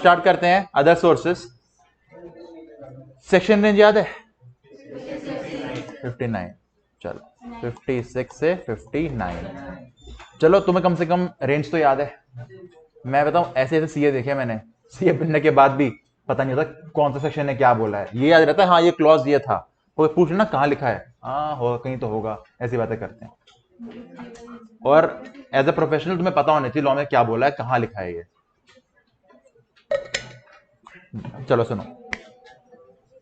Start करते हैं other sources. Section range याद है 59, चलो 56 से 59। चलो तुम्हें कम से कम रेंज तो याद है। मैं बताऊं ऐसे ऐसे सीए देखे मैंने, सीए बनने के बाद भी पता नहीं होता कौन सा सेक्शन ने क्या बोला है। ये याद रहता है हाँ ये क्लॉज ये था, कोई पूछ लेना कहाँ लिखा है, हाँ होगा कहीं तो होगा, ऐसी बातें करते हैं। और एज ए प्रोफेशनल तुम्हें पता होना चाहिए लॉ में क्या बोला है, कहाँ लिखा है ये। चलो सुनो,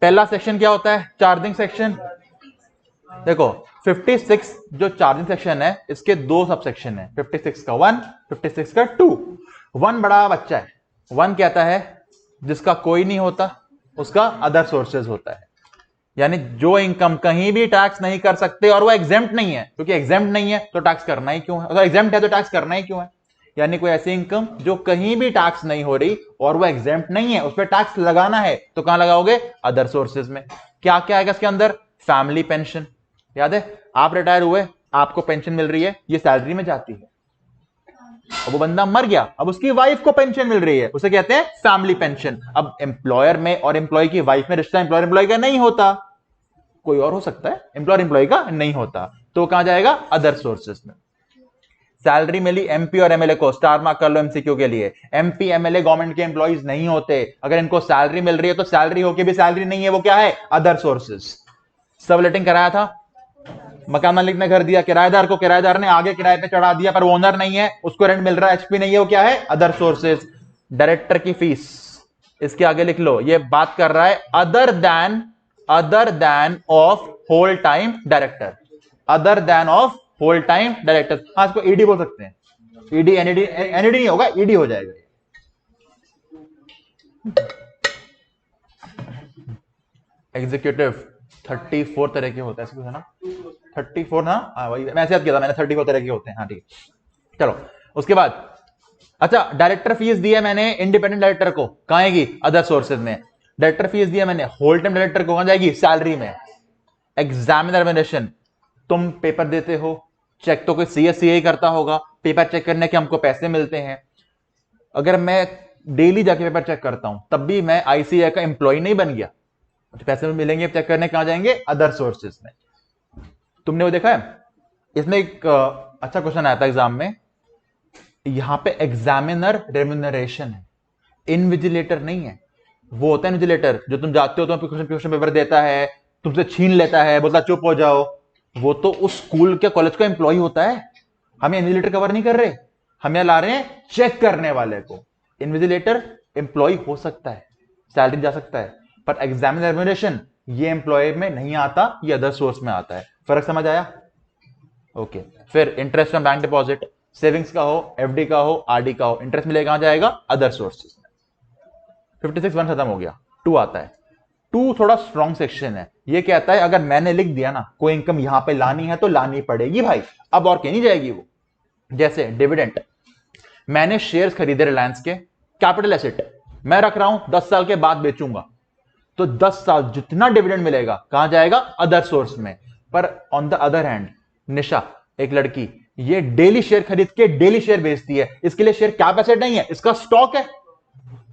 पहला सेक्शन क्या होता है, चार्जिंग सेक्शन। देखो 56 जो चार्जिंग सेक्शन है इसके दो सब सेक्शन है, 56 का 1, 56 का 2। 1 बड़ा बच्चा है, 1 कहता है जिसका कोई नहीं होता उसका अदर सोर्सेज होता है, यानी जो इनकम कहीं भी टैक्स नहीं कर सकते और वो एग्जेम्प्ट नहीं है, क्योंकि एग्जेम्प्ट नहीं है तो टैक्स करना ही क्यों है, अगर एग्जेम्प्ट है तो टैक्स करना ही क्यों है। यानी कोई ऐसी इनकम जो कहीं भी टैक्स नहीं हो रही और वो एग्जेम्प्ट नहीं है, उस पर टैक्स लगाना है तो कहां लगाओगे, अदर सोर्सेज में। क्या क्या आएगा इसके अंदर, फैमिली पेंशन, याद है आप रिटायर हुए आपको पेंशन मिल रही है, ये सैलरी में जाती है। अब वो बंदा मर गया, अब उसकी वाइफ को पेंशन मिल रही है, उसे कहते हैं फैमिली पेंशन। अब एम्प्लॉयर में और एम्प्लॉय की वाइफ में रिश्ता एम्प्लॉयर एम्प्लॉय का नहीं होता, कोई और हो सकता है, एम्प्लॉयर एम्प्लॉय का नहीं होता, तो कहां जाएगा, अदर सोर्सेज में। सैलरी मिली एमपी और एमएलए को, स्टार मार्क कर लो एमसीक्यू के लिए, एमपी एमएलए गवर्नमेंट के एम्प्लॉइज नहीं होते, अगर इनको सैलरी मिल रही है तो सैलरी होके भी सैलरी नहीं है, वो क्या है, अदर सोर्सेज। सब लेटिंग कराया था, मकान मालिक ने घर दिया किराएदार को, किराएदार ने आगे किराए पे चढ़ा दिया पर वो ओनर नहीं है, उसको रेंट मिल रहा है, एचपी नहीं है, वो क्या है, अदर सोर्सेज। डायरेक्टर की फीस, इसके आगे लिख लो, ये बात कर रहा है other than of whole time director, other than of whole time director. हाँ इसको ईडी बोल सकते हैं, ईडी एनईडी, एनईडी नहीं होगा ईडी हो जाएगा। एग्जीक्यूटिव 34 तरह के होता है, है ना 34 ना, हाँ वही मैं ऐसे याद किया था मैंने, 34 तरह के होते हैं, हाँ ठीक है। चलो उसके बाद, अच्छा डायरेक्टर फीस दी है मैंने इंडिपेंडेंट डायरेक्टर को, कहां आएगी, अदर सोर्सेज में। डायरेक्टर फीस दी है मैंने होल टाइम डायरेक्टर को, कहां जाएगी, सैलरी में। एग्जामिनेशन, तुम पेपर देते हो, चेक तो कोई सीएससीए ही करता होगा, पेपर चेक करने के हमको पैसे मिलते हैं। अगर मैं डेली जाके पेपर चेक करता हूं तब भी मैं आईसीए का एम्प्लॉय नहीं बन गया, तो पैसे मिलेंगे चेक करने, कहां जाएंगे, अदर सोर्सेज में। तुमने वो देखा है, इसमें एक अच्छा क्वेश्चन आया था एग्जाम में, यहां पे एग्जामिनर रेम्यूनरेशन है, इनविजिलेटर नहीं है। वो होता है इनविजिलेटर जो तुम जाते हो तो क्वेश्चन पेपर देता है, तुमसे छीन लेता है, बोलता चुप हो जाओ, वो तो उस स्कूल के कॉलेज का एम्प्लॉय होता है। हम इनविजिलेटर कवर नहीं कर रहे, हम यहां ला रहे हैं चेक करने वाले को। इनविजिलेटर एम्प्लॉय हो सकता है, सैलरी जा सकता है, पर एग्जामिनर रेम्यूनरेशन ये एम्प्लॉय में नहीं आता, ये अदर सोर्स में आता है। फर्क समझ आया, ओके। फिर interest on bank deposit, savings का हो, एफडी का हो, आरडी का हो, इंटरेस्ट मिलेगा, कहां जाएगा, अदर सोर्सेज में। 56 1 खत्म हो गया, 2 आता है। 2 थोड़ा स्ट्रॉन्ग सेक्शन है, ये कहता है अगर मैंने लिख दिया ना कोई इनकम यहां पे लानी है तो लानी पड़ेगी भाई, अब और कहीं नहीं जाएगी वो। जैसे डिविडेंड, मैंने शेयर्स खरीदे रिलायंस के, कैपिटल एसेट मैं रख रहा हूं, 10 साल के बाद बेचूंगा, तो 10 साल जितना डिविडेंड मिलेगा कहां जाएगा, अदर सोर्स में। पर ऑन द अदर हैंड निशा एक लड़की, ये डेली शेयर खरीद के डेली शेयर बेचती है, इसके लिए शेयर कैप एसेट नहीं है, इसका स्टॉक है,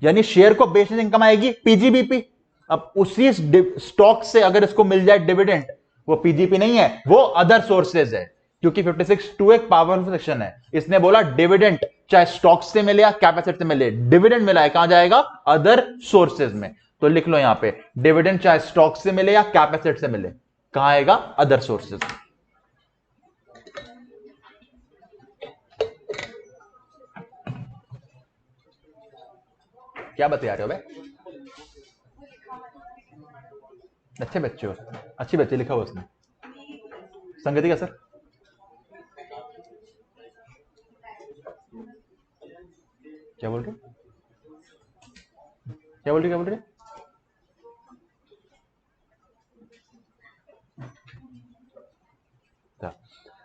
यानी शेयर को बेचने से इनकम आएगी पीजीबीपी। अब उसी स्टॉक से अगर इसको मिल जाए डिविडेंड, वो पीजीपी नहीं है, वो अदर सोर्सेज है, क्योंकि 56(2) एक पावरफुल सेक्शन है। इसने बोला डिविडेंड चाहे स्टॉक से मिले या कैप एसेट से मिले, डिविडेंड मिला है, कहां जाएगा, अदर सोर्सेज में। तो लिख लो यहां पे, डिविडेंड चाहे स्टॉक से मिले या कैप एसेट से मिले, कहां आएगा, अदर सोर्सेज। क्या बता रहे हो भाई, अच्छे बच्चे हो, अच्छी बच्चे लिखा हुआ उसने, संगति का सर क्या बोल रहे, क्या बोल रहे, क्या बोल रहे,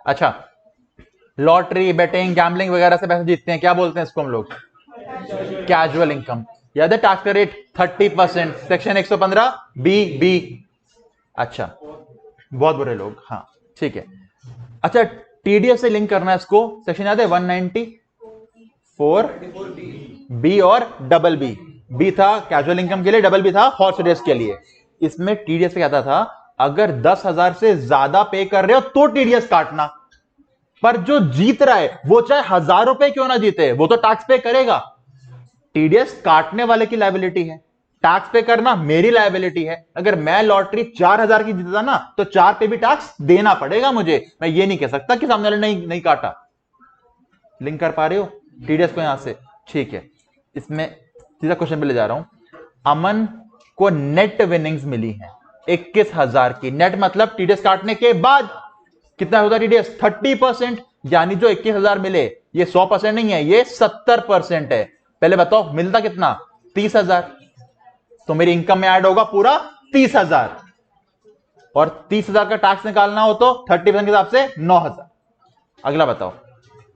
अच्छा लॉटरी बेटिंग गैम्बलिंग वगैरह से पैसे जीतते हैं, क्या बोलते हैं इसको हम लोग, कैजुअल इनकम। याद है टैक्स का रेट 30%, सेक्शन 115 बी। अच्छा बहुत बुरे लोग, हाँ ठीक है। अच्छा टीडीएस से लिंक करना है इसको, सेक्शन याद है 194 बी और डबल बी, बी था कैजुअल इनकम के लिए, डबल बी था हॉर्स ट्रेडर्स के लिए। इसमें टीडीएस पे कहता था अगर 10,000 से ज्यादा पे कर रहे हो तो टीडीएस काटना, पर जो जीत रहा है वो चाहे 1,000 रुपए क्यों ना जीते वो तो टैक्स पे करेगा। टीडीएस काटने वाले की लायबिलिटी है, टैक्स पे करना मेरी लायबिलिटी है। अगर मैं लॉटरी 4,000 की जीता ना तो 4 पे भी टैक्स देना पड़ेगा मुझे। मैं ये नहीं कह सकता कि सामने वाले नहीं काटा। लिंक कर पा रहे हो टीडीएस को यहां से? ठीक है, इसमें सीधा क्वेश्चन पे ले जा रहा हूं। अमन को नेट विनिंग्स मिली है 21,000 की। नेट मतलब टीडीएस काटने के बाद कितना होता है टीडीएस? 30%। यानी जो 21,000 मिले ये 100% नहीं है, ये 70% है। पहले बताओ मिलता कितना? 30,000। तो मेरी इनकम में ऐड होगा पूरा 30,000, और 30,000 का टैक्स निकालना हो तो 30% के हिसाब से 9,000। अगला बताओ,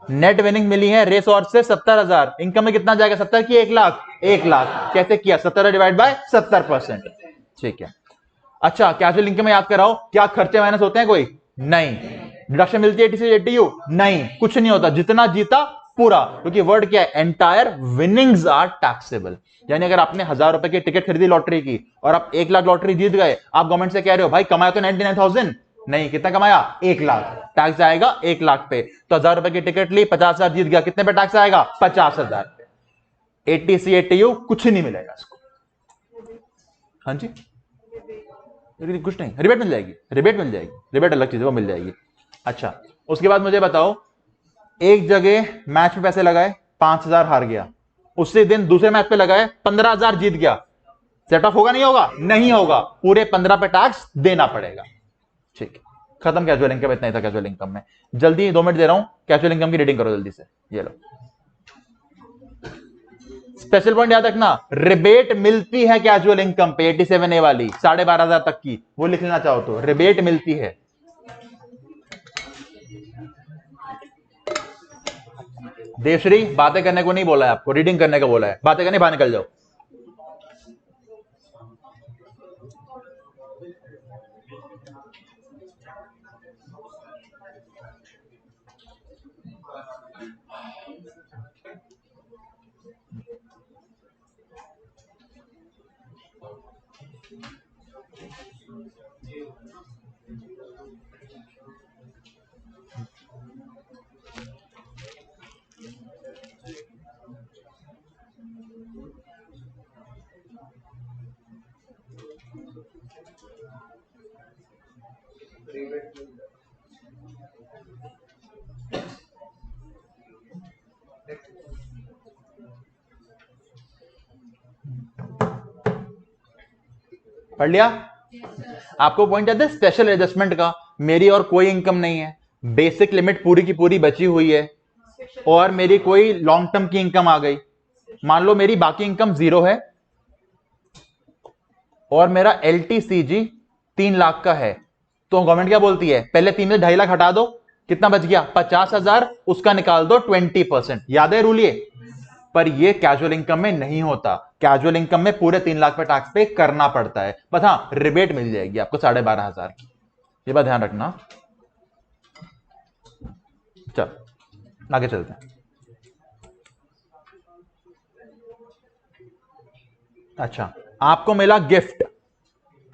नेट विनिंग मिली है रेस और से 70,000। इनकम में कितना जाएगा? 70 की 1 लाख। 1 लाख कैसे किया? 70 डिवाइड बाय 70%। ठीक है। अच्छा, कैजुअल इनकम में याद कराओ, क्या खर्चे माइनस होते हैं? कोई नहीं। डिडक्शन मिलती है टीसी एटीयू? नहीं, कुछ नहीं होता। जितना जीता पूरा, क्योंकि वर्ड क्या है? Entire winnings are taxable. यानी अगर आपने 1,000 रुपए की टिकट खरीदी लॉटरी की और आप 1 लाख लॉटरी जीत गए, आप गवर्नमेंट से कह रहे हो भाई कमाया तो 99,000, नहीं, कितना कमाया? 1 लाख। टैक्स आएगा 1 लाख पे। तो 1,000 रुपए की टिकट ली, 50,000 जीत गया, कितने पे टैक्स आएगा? 50,000 पे। एटीसी एटीयू कुछ नहीं मिलेगा इसको। हाँ जी, कुछ नहीं, रिबेट मिल जाएगी, रिबेट मिल जाएगी, रिबेट अलग चीज है, वो मिल जाएगी। अच्छा, उसके बाद मुझे बताओ, एक जगह मैच में पैसे लगाए, 5,000 हार गया, उसी दिन दूसरे मैच पे लगाए, 15,000 जीत गया, सेट ऑफ होगा नहीं होगा? नहीं होगा। पूरे 15 पे टैक्स देना पड़ेगा। ठीक है, खत्म कैजुअल इनकम। इतना ही था कैजुअल इनकम में। जल्दी 2 मिनट दे रहा हूं, कैजुअल इनकम की रीडिंग करो जल्दी से। ये लो, स्पेशल पॉइंट याद रखना, रिबेट मिलती है कैजुअल इनकम पे 87A वाली 12,500 तक की, वो लिख लेना चाहो तो रिबेट मिलती है। देवश्री बातें करने को नहीं बोला है आपको, रीडिंग करने का बोला है। बातें करने बाहर निकल जाओ। पढ़ लिया? आपको पॉइंट याद है स्पेशल एडजस्टमेंट का? मेरी और कोई इनकम नहीं है, बेसिक लिमिट पूरी की पूरी बची हुई है, और मेरी कोई लॉन्ग टर्म की इनकम आ गई। मान लो मेरी बाकी इनकम 0 है और मेरा एलटीसीजी 3 लाख का है, तो गवर्नमेंट क्या बोलती है? पहले 3 में 2.5 लाख हटा दो, कितना बच गया? 50,000, उसका निकाल दो 20%। याद है रूल ये? पर ये कैजुअल इनकम में नहीं होता। कैजुअल इनकम में पूरे 3 लाख पे टैक्स पे करना पड़ता है। बस हाँ, रिबेट मिल जाएगी आपको 12,500 की, ये बात ध्यान रखना। चल आगे चलते हैं। अच्छा, आपको मिला गिफ्ट,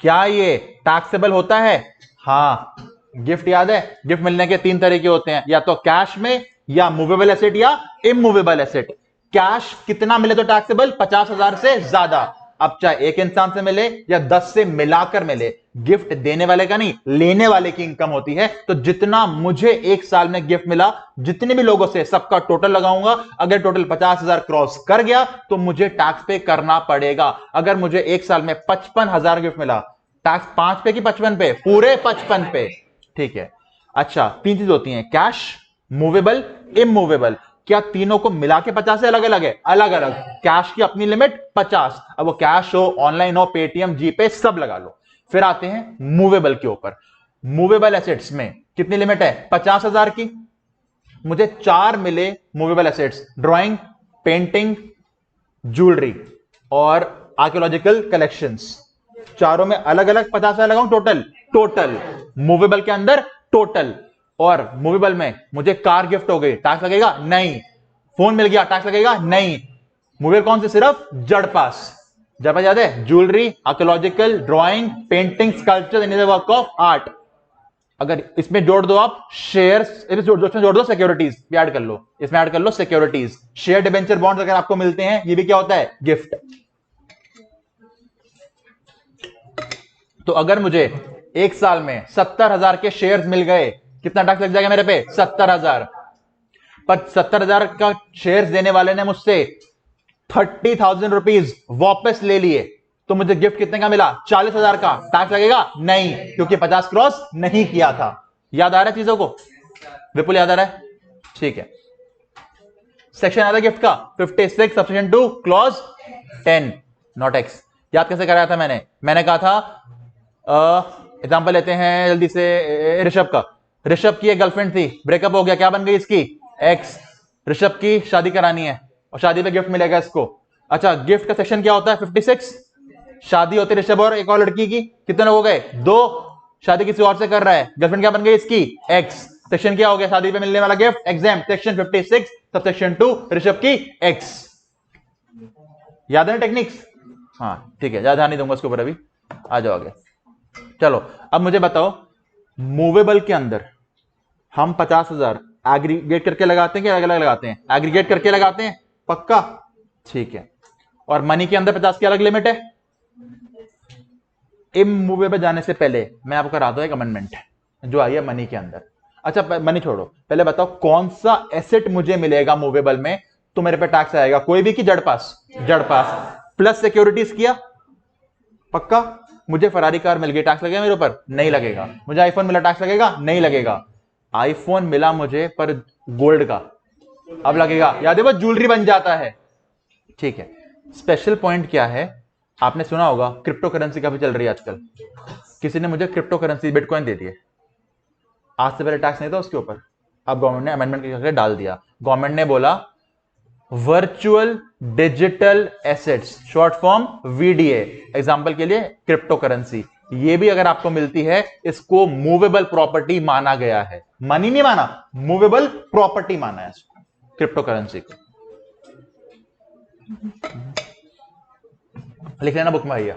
क्या ये टैक्सेबल होता है? हाँ, गिफ्ट याद है? गिफ्ट मिलने के 3 तरीके होते हैं, या तो कैश में, या मूवेबल एसेट, या इमूवेबल एसेट। कैश कितना मिले तो टैक्सेबल? 50,000 से ज्यादा। अब चाहे एक इंसान से मिले या 10 से मिलाकर मिले, गिफ्ट देने वाले का नहीं, लेने वाले की इनकम होती है। तो जितना मुझे एक साल में गिफ्ट मिला, जितने भी लोगों से, सबका टोटल लगाऊंगा। अगर टोटल 50,000 क्रॉस कर गया तो मुझे टैक्स पे करना पड़ेगा। अगर मुझे एक साल में 55,000 गिफ्ट मिला, टैक्स 5 पे कि 55 पे? पूरे 55 पे। ठीक है। अच्छा, 3 चीज होती हैं, कैश, मूवेबल, इमूवेबल। क्या तीनों को मिला के 50 से अलग अलग है? अलग अलग। कैश की अपनी लिमिट 50, अब वो कैश हो, ऑनलाइन हो, पेटीएम, जीपे, सब लगा लो। फिर आते हैं मूवेबल के ऊपर। मूवेबल एसेट्स में कितनी लिमिट है? 50,000 की। मुझे 4 मिले movable assets, drawing, painting, jewellery और आर्कियोलॉजिकल कलेक्शंस। चारों में अलग अलग 50,000 लगाऊं टोटल मूवेबल के अंदर टोटल। और मूवेबल में मुझे कार गिफ्ट हो गई, टैक्स लगेगा? नहीं। फोन मिल गया, टैक्स लगेगा? नहीं। मूवेबल कौन से? सिर्फ जड़ पास। जड़ पास याद है? Jewellery, archaeological, drawing, painting, sculpture, any work of art. अगर इसमें जोड़ दो आप शेयर्स, इसमें जोड़ दो सिक्योरिटीज भी ऐड कर लो, इसमें ऐड कर लो सिक्योरिटीज। शेयर डिबेंचर बॉन्ड्स अगर आपको मिलते हैं, ये भी क्या होता है? गिफ्ट। तो अगर मुझे एक साल में 70,000 के शेयर्स मिल गए, कितना टैक्स लग जाएगा मेरे पे? 70,000। पर 70,000 का शेयर्स देने वाले ने मुझसे 30,000 रुपीज वापस ले लिए, तो मुझे गिफ्ट कितने का मिला? 40,000 का। टैक्स लगेगा? नहीं, क्योंकि 50 क्रॉस नहीं किया था। याद आ रहा है चीजों को? विपुल याद आ रहा है? ठीक है। सेक्शन आता है गिफ्ट का 56 सबसेक्शन 2 क्लॉज 10 नॉट एक्स। याद कैसे कराया था मैंने कहा था, एग्जांपल लेते हैं जल्दी से, ऋषभ का। ऋषभ की एक गर्लफ्रेंड थी, ब्रेकअप हो गया, क्या बन गई इसकी? एक्स। ऋषभ की शादी करानी है और शादी पे गिफ्ट मिलेगा इसको। अच्छा, गिफ्ट का सेक्शन क्या होता है? 56। शादी होती है ऋषभ और एक और लड़की की, कितने लोग हो गए? 2। शादी किसी और से कर रहा है, गर्लफ्रेंड क्या बन गई इसकी? एक्स। सेक्शन क्या हो गया? शादी पे मिलने वाला gift exam. Section 56 subsection 2 Rishabh की एक्स। याद है टेक्निक्स? हाँ ठीक है, ज्यादा ध्यान नहीं दूंगा उसके ऊपर, अभी आ जाओ आगे। चलो अब मुझे बताओ, मूवेबल के अंदर हम 50,000 एग्रीगेट करके लगाते हैं कि अलग अलग लगाते हैं? एग्रीगेट करके लगाते हैं, पक्का? ठीक है। और मनी के अंदर 50 की अलग लिमिट है। इमूवेबल जाने से पहले मैं आपको करा दूं एक अमेंडमेंट जो आई है मनी के अंदर। अच्छा मनी छोड़ो, पहले बताओ कौन सा एसेट मुझे मिलेगा मूवेबल में तो मेरे पे टैक्स आएगा? कोई भी कि जड़ पास? जड़ पास प्लस सिक्योरिटीज किया, पक्का? मुझे फरारी कार मिल गई, टैक्स लगेगा मेरे ऊपर? नहीं लगेगा। मुझे आईफोन मिला, टैक्स लगेगा? नहीं लगेगा। आईफोन मिला मुझे पर गोल्ड का, अब लगेगा। याद है वो ज्वेलरी बन जाता है। ठीक है। स्पेशल पॉइंट क्या है? आपने सुना होगा क्रिप्टो करेंसी काफी चल रही है आजकल। किसी ने मुझे क्रिप्टो करेंसी बिटकॉइन दे दिए, आज से पहले टैक्स नहीं था उसके ऊपर, अब गवर्नमेंट ने अमेंडमेंट करके डाल दिया। गवर्नमेंट ने बोला virtual digital assets, short form VDA, example के लिए क्रिप्टो करेंसी, ये भी अगर आपको मिलती है इसको मूवेबल प्रॉपर्टी माना गया है। मनी नहीं माना, मूवेबल प्रॉपर्टी माना है क्रिप्टो करेंसी को। लिख लेना बुक में भैया,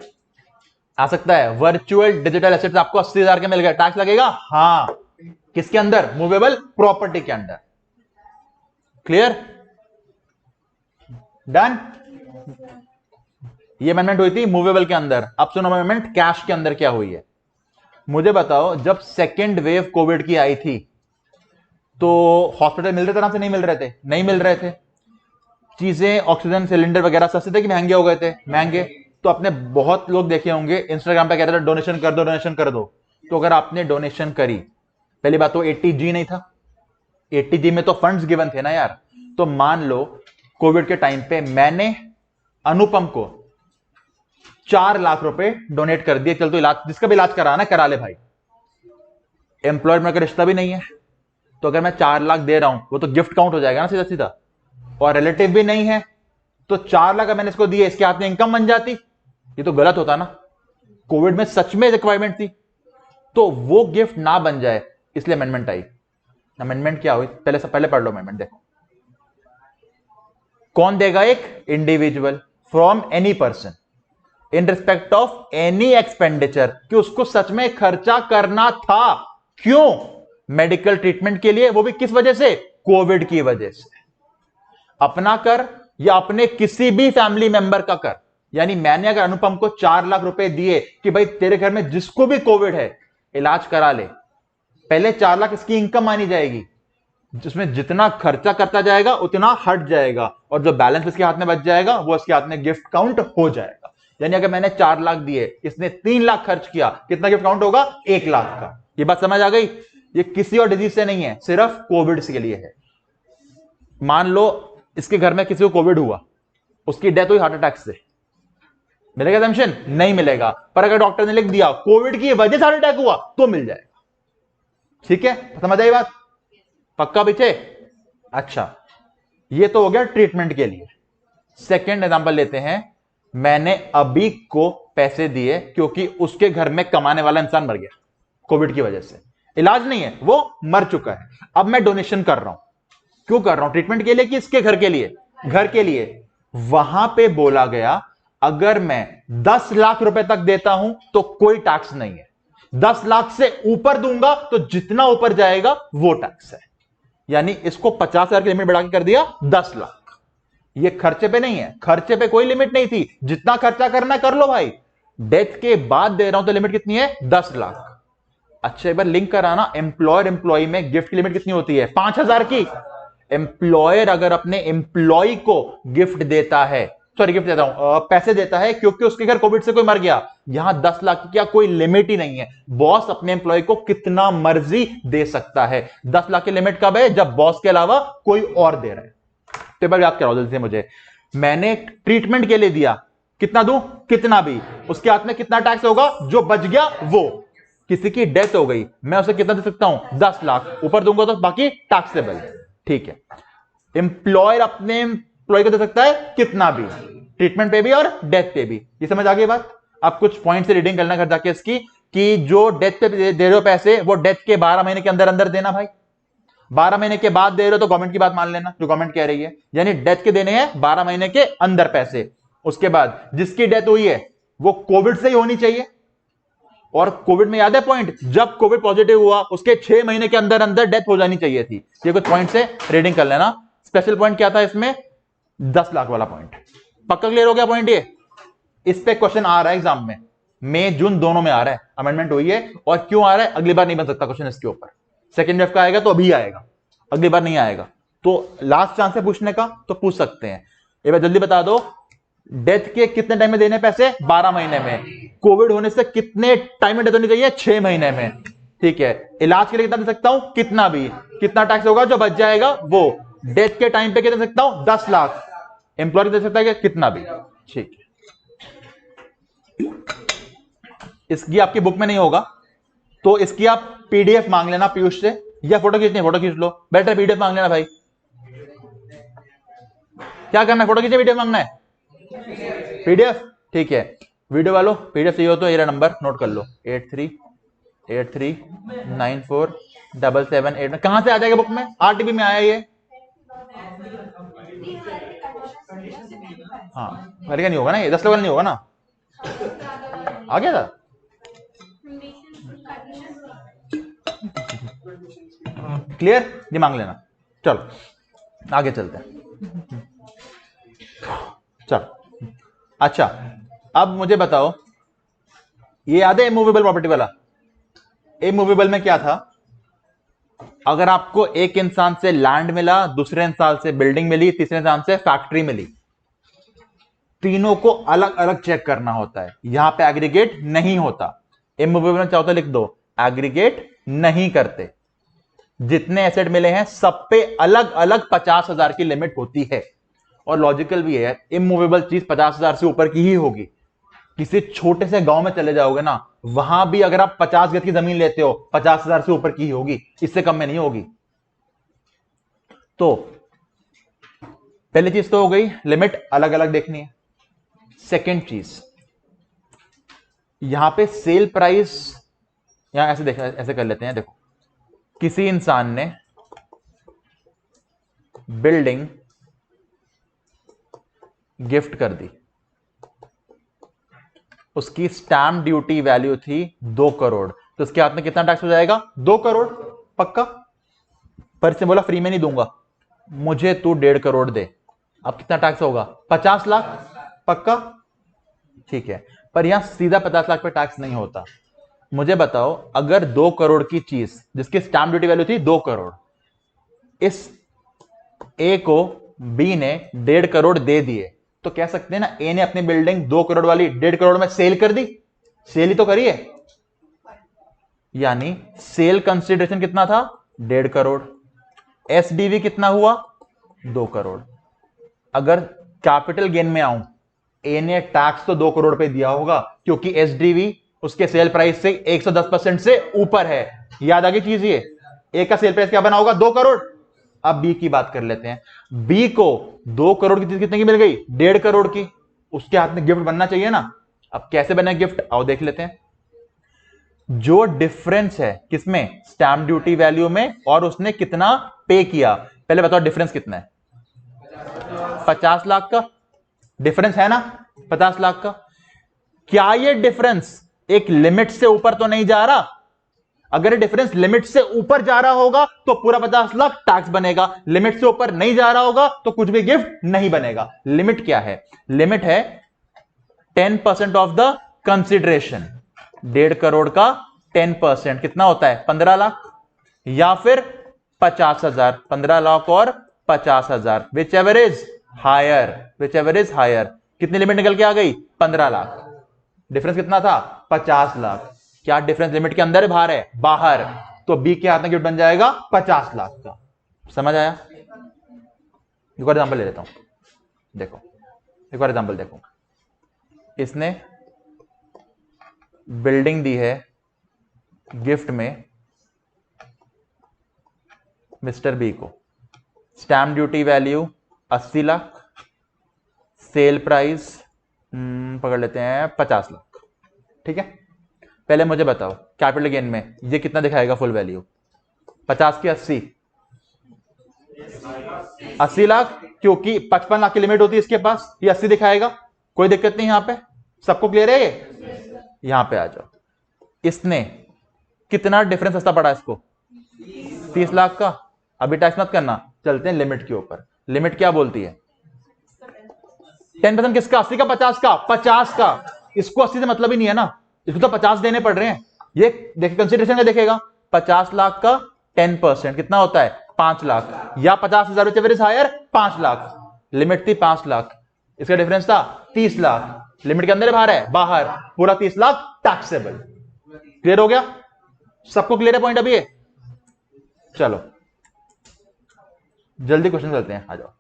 आ सकता है। वर्चुअल डिजिटल एसेट्स आपको 80,000 के मिल गए, टैक्स लगेगा? हाँ। किसके अंदर? मूवेबल प्रॉपर्टी के अंदर। क्लियर? डन। ये अमेंडमेंट हुई थी मूवेबल के अंदर। अब सुनो अमेंडमेंट कैश के अंदर क्या हुई है। मुझे बताओ, जब सेकेंड वेव कोविड की आई थी तो हॉस्पिटल मिल रहे थे? आराम से नहीं मिल रहे थे? नहीं मिल रहे थे। चीजें, ऑक्सीजन सिलेंडर वगैरह सस्ते थे कि महंगे हो गए थे? महंगे। तो आपने बहुत लोग देखे होंगे इंस्टाग्राम पे कह रहे थे डोनेशन कर दो, डोनेशन कर दो। तो अगर आपने डोनेशन करी, पहली बात तो 80G नहीं था, 80G में तो फंड्स गिवन थे ना यार। तो मान लो कोविड के टाइम पे मैंने अनुपम को 4 लाख रुपए डोनेट कर दिए, चल तो इलाज, जिसका भी इलाज कराना करा ले भाई। एम्प्लॉयमेंट का रिश्ता भी नहीं है, तो अगर मैं 4 लाख दे रहा हूं वो तो गिफ्ट काउंट हो जाएगा ना सीधा सीधा। और रिलेटिव भी नहीं है, तो 4 लाख मैंने इसको दिए, इसके हाथ में इनकम बन जाती, ये तो गलत होता ना। कोविड में सच में रिक्वायरमेंट थी, तो वो गिफ्ट ना बन जाए, इसलिए अमेंडमेंट आई। अमेंडमेंट क्या हुई? पहले पढ़ लो अमेंडमेंट, देखो। कौन देगा? एक individual from any person in respect of any expenditure, कि उसको सच में खर्चा करना था। क्यों? मेडिकल ट्रीटमेंट के लिए, वो भी किस वजह से? कोविड की वजह से। अपना कर या अपने किसी भी फैमिली मेंबर का कर। यानी मैंने अगर अनुपम को 4 लाख रुपए दिए कि भाई तेरे घर में जिसको भी कोविड है इलाज करा ले, पहले 4 लाख इसकी इनकम मानी जाएगी, जिसमें जितना खर्चा करता जाएगा उतना हट जाएगा, और जो बैलेंस इसके हाथ में बच जाएगा वो इसके हाथ में गिफ्ट काउंट हो जाएगा। यानी अगर मैंने 4 लाख दिए, इसने 3 लाख खर्च किया, कितना गिफ्ट काउंट होगा? 1 लाख का। ये बात समझ आ गई? ये किसी और डिजीज से नहीं है, सिर्फ कोविड के लिए है। मान लो इसके घर में किसी को कोविड हुआ, उसकी डेथ हुई हार्ट अटैक से, मिलेगा एग्जम्पशन? नहीं मिलेगा। पर अगर डॉक्टर ने लिख दिया कोविड की वजह से हार्ट अटैक हुआ, तो मिल जाएगा। ठीक है, समझ आई बात? पक्का पीछे? अच्छा, ये तो हो गया ट्रीटमेंट के लिए। सेकेंड एग्जांपल लेते हैं, मैंने अभी को पैसे दिए क्योंकि उसके घर में कमाने वाला इंसान मर गया कोविड की वजह से, इलाज नहीं है, वो मर चुका है। अब मैं डोनेशन कर रहा हूं, क्यों कर रहा हूं? ट्रीटमेंट के लिए कि इसके घर के लिए? घर के लिए। वहां पे बोला गया अगर मैं 10 लाख रुपए तक देता हूं तो कोई टैक्स नहीं है, 10 लाख से ऊपर दूंगा तो जितना ऊपर जाएगा वो टैक्स है। यानी इसको 50,000 की लिमिट बढ़ा के कर दिया 10 लाख। ये खर्चे पे नहीं है, खर्चे पे कोई लिमिट नहीं थी, जितना खर्चा करना कर लो भाई। डेथ के बाद दे रहा हूं तो लिमिट कितनी है? 10 लाख। अच्छा एक बार लिंक कराना, एम्प्लॉयर एम्प्लॉय में गिफ्ट की लिमिट कितनी होती है? 5,000 की। एम्प्लॉयर अगर अपने एम्प्लॉय को गिफ्ट देता है, सॉरी गिफ्ट देता हूं, पैसे देता है क्योंकि उसके घर कोविड से कोई मर गया, यहां 10 लाख की क्या कोई लिमिट ही नहीं है। बॉस अपने एम्प्लॉय को कितना मर्जी दे सकता है। 10 लाख की लिमिट कब है? जब बॉस के अलावा कोई और दे रहा है। तो एक बार याद कराओ जल्दी से मुझे, मैंने ट्रीटमेंट के लिए दिया, कितना दूं? कितना भी। उसके हाथ में कितना टैक्स होगा? जो बच गया वो। किसी की डेथ हो गई, मैं उसे कितना दे सकता हूं? 10 लाख। ऊपर दूंगा तो बाकी टैक्सेबल। ठीक है। एम्प्लॉयर अपने एम्प्लॉय को दे सकता है कितना भी, ट्रीटमेंट पे भी और डेथ पे भी। ये समझ आ गई बात? आप कुछ पॉइंट से रीडिंग करना घर जाके इसकी, कि जो डेथ पे दे रहे हो पैसे, वो डेथ के 12 महीने के अंदर अंदर देना भाई। 12 महीने के बाद दे रहे हो तो गवर्नमेंट की बात मान लेना जो गवर्नमेंट कह रही है, यानी डेथ के देने हैं 12 महीने के अंदर पैसे। उसके बाद जिसकी डेथ हुई है वो कोविड से ही होनी चाहिए। और कोविड में याद है पॉइंट, जब कोविड पॉजिटिव हुआ उसके 6 महीने के अंदर अंदर डेथ हो जानी चाहिए थी। ये कुछ पॉइंट से रीडिंग कर लेना। स्पेशल पॉइंट क्या था इसमें? 10 लाख वाला पॉइंट। पक्का क्लियर हो गया पॉइंट ये? इस पे क्वेश्चन आ रहा है एग्जाम में, मई जून दोनों में आ रहा है। अमेंडमेंट हुई है और क्यों आ रहा है, अगली बार नहीं बन सकता क्वेश्चन इसके ऊपर। सेकेंड वेव का आएगा तो अभी आएगा, अगली बार नहीं आएगा। तो लास्ट चांस है पूछने का, तो पूछ सकते हैं। एक बार जल्दी बता दो, डेथ के कितने टाइम में देने पैसे? 12 महीने में। कोविड होने से कितने टाइम में डेथ होनी चाहिए? 6 महीने में। ठीक है। इलाज के लिए कितना दे सकता हूं? कितना भी। कितना टैक्स होगा? जो बच जाएगा वो। डेथ के टाइम पे कितना दे सकता हूं? 10 लाख। एम्प्लॉय दे सकता है कितना भी। ठीक है। इसकी आपकी बुक में नहीं होगा तो इसकी आप पीडीएफ मांग लेना पीयूष से, या फोटो खींचनी है फोटो खींच लो, बेटर पीडीएफ मांग लेना भाई। क्या करना है? फोटो खींचे पीडीएफ मांगना है? पीडीएफ। ठीक है। वीडियो वालों पीडीएफ चाहिए हो तो ये नंबर नोट कर लो, 8383947778। कहां से आ जाएगा बुक में? आरटीबी में आया ये। हाँ अरे नहीं होगा ना, ये 10 लेवल नहीं होगा ना। आ गया था? क्लियर? ये मांग लेना। चलो आगे चलते हैं। चलो अच्छा, अब मुझे बताओ, ये याद है इमूवेबल प्रॉपर्टी वाला? इमूवेबल में क्या था? अगर आपको एक इंसान से लैंड मिला, दूसरे इंसान से बिल्डिंग मिली, तीसरे इंसान से फैक्ट्री मिली, तीनों को अलग अलग चेक करना होता है। यहां पे एग्रीगेट नहीं होता। इमूवेबल में चाहो तो लिख दो, एग्रीगेट नहीं करते। जितने एसेट मिले हैं सब पे अलग अलग 50,000 की लिमिट होती है। और लॉजिकल भी है, इमूवेबल चीज 50,000 से ऊपर की ही होगी। किसी छोटे से गांव में चले जाओगे ना, वहां भी अगर आप 50 गज की जमीन लेते हो 50,000 से ऊपर की ही होगी, इससे कम में नहीं होगी। तो पहली चीज तो हो गई, लिमिट अलग अलग देखनी है। सेकेंड चीज, यहां पे सेल प्राइस, यहां ऐसे देखा, ऐसे कर लेते हैं। देखो, किसी इंसान ने बिल्डिंग गिफ्ट कर दी, उसकी स्टैम्प ड्यूटी वैल्यू थी 2 करोड़, तो उसके हाथ में कितना टैक्स हो जाएगा? 2 करोड़ पक्का। पर इसने बोला फ्री में नहीं दूंगा, मुझे तू 1.5 करोड़ दे। अब कितना टैक्स होगा? 50 लाख पक्का। ठीक है, पर यहां सीधा 50 लाख पे टैक्स नहीं होता। मुझे बताओ, अगर 2 करोड़ की चीज जिसकी स्टैम्प ड्यूटी वैल्यू थी 2 करोड़, इस ए को बी ने 1.5 करोड़ दे दिए, तो कह सकते हैं ना ए ने अपनी बिल्डिंग 2 करोड़ वाली 1.5 करोड़ में सेल कर दी। सेल ही तो करी है, यानी सेल कंसिडरेशन कितना था? 1.5 करोड़। एसडीवी कितना हुआ? 2 करोड़। अगर कैपिटल गेन में आऊं, ए ने टैक्स तो 2 करोड़ पे दिया होगा क्योंकि एसडीवी उसके सेल प्राइस से 110% से ऊपर है। याद आ गई चीज ये? ए का सेल प्राइस क्या बना होगा? 2 करोड़। अब बी की बात कर लेते हैं। बी को 2 करोड़ की चीज कितने की मिल गई? 1.5 करोड़ की। उसके हाथ में गिफ्ट बनना चाहिए ना। अब कैसे बना गिफ्ट, आओ देख लेते हैं। जो डिफरेंस है किसमें? स्टैम्प ड्यूटी वैल्यू में, और उसने कितना पे किया। पहले बताओ डिफरेंस कितना है? 50 लाख का। डिफरेंस है ना 50 लाख का। क्या ये डिफरेंस एक लिमिट से ऊपर तो नहीं जा रहा? अगर डिफरेंस लिमिट से ऊपर जा रहा होगा तो पूरा 50 लाख टैक्स बनेगा, लिमिट से ऊपर नहीं जा रहा होगा तो कुछ भी गिफ्ट नहीं बनेगा। लिमिट क्या है? लिमिट है 10% ऑफ द कंसिडरेशन। 1.5 करोड़ का 10% कितना होता है? 15 लाख, या फिर 50,000। 15 लाख और 50,000, whichever is higher, whichever is higher. कितनी लिमिट निकल के आ गई? 15 लाख। डिफरेंस कितना था? 50 लाख। क्या डिफरेंस लिमिट के अंदर है बाहर है? बाहर। तो बी के हाथ में गिफ्ट बन जाएगा 50 लाख का। समझ आया? एक और एग्जांपल ले लेता हूं, देखो एक और एग्जांपल देखो। इसने बिल्डिंग दी है गिफ्ट में मिस्टर बी को। Stamp duty value 80 lakh, sale price पकड़ लेते हैं 50 लाख। ठीक है, पहले मुझे बताओ कैपिटल गेन में ये कितना दिखाएगा फुल वैल्यू? 50 की 80, 80 लाख, क्योंकि 55 लाख की लिमिट होती है इसके पास, ये 80 दिखाएगा। कोई दिक्कत नहीं, यहां पे सबको क्लियर है ये? यहां पे आ जाओ। इसने कितना डिफरेंस सस्ता पड़ा इसको? 30 लाख का। अभी टैक्स मत करना, चलते हैं लिमिट के ऊपर। लिमिट क्या बोलती है? 10% किसका? 80 का 50 का? 50 का। इसको 80 से मतलब ही नहीं है ना, इसको तो 50 देने पड़ रहे हैं। ये देखिए कंसिडरेशन का देखेगा, 50 लाख का 10% कितना होता है? 5 लाख, या 50,000 एवरेज हायर 5 लाख। लिमिट थी 5 लाख, इसका डिफरेंस था 30 लाख। लिमिट के अंदर है बाहर है? बाहर। पूरा 30 लाख टैक्सेबल। क्लियर हो गया? सबको क्लियर है पॉइंट अभी ये? चलो जल्दी क्वेश्चन करते हैं, आ जाओ।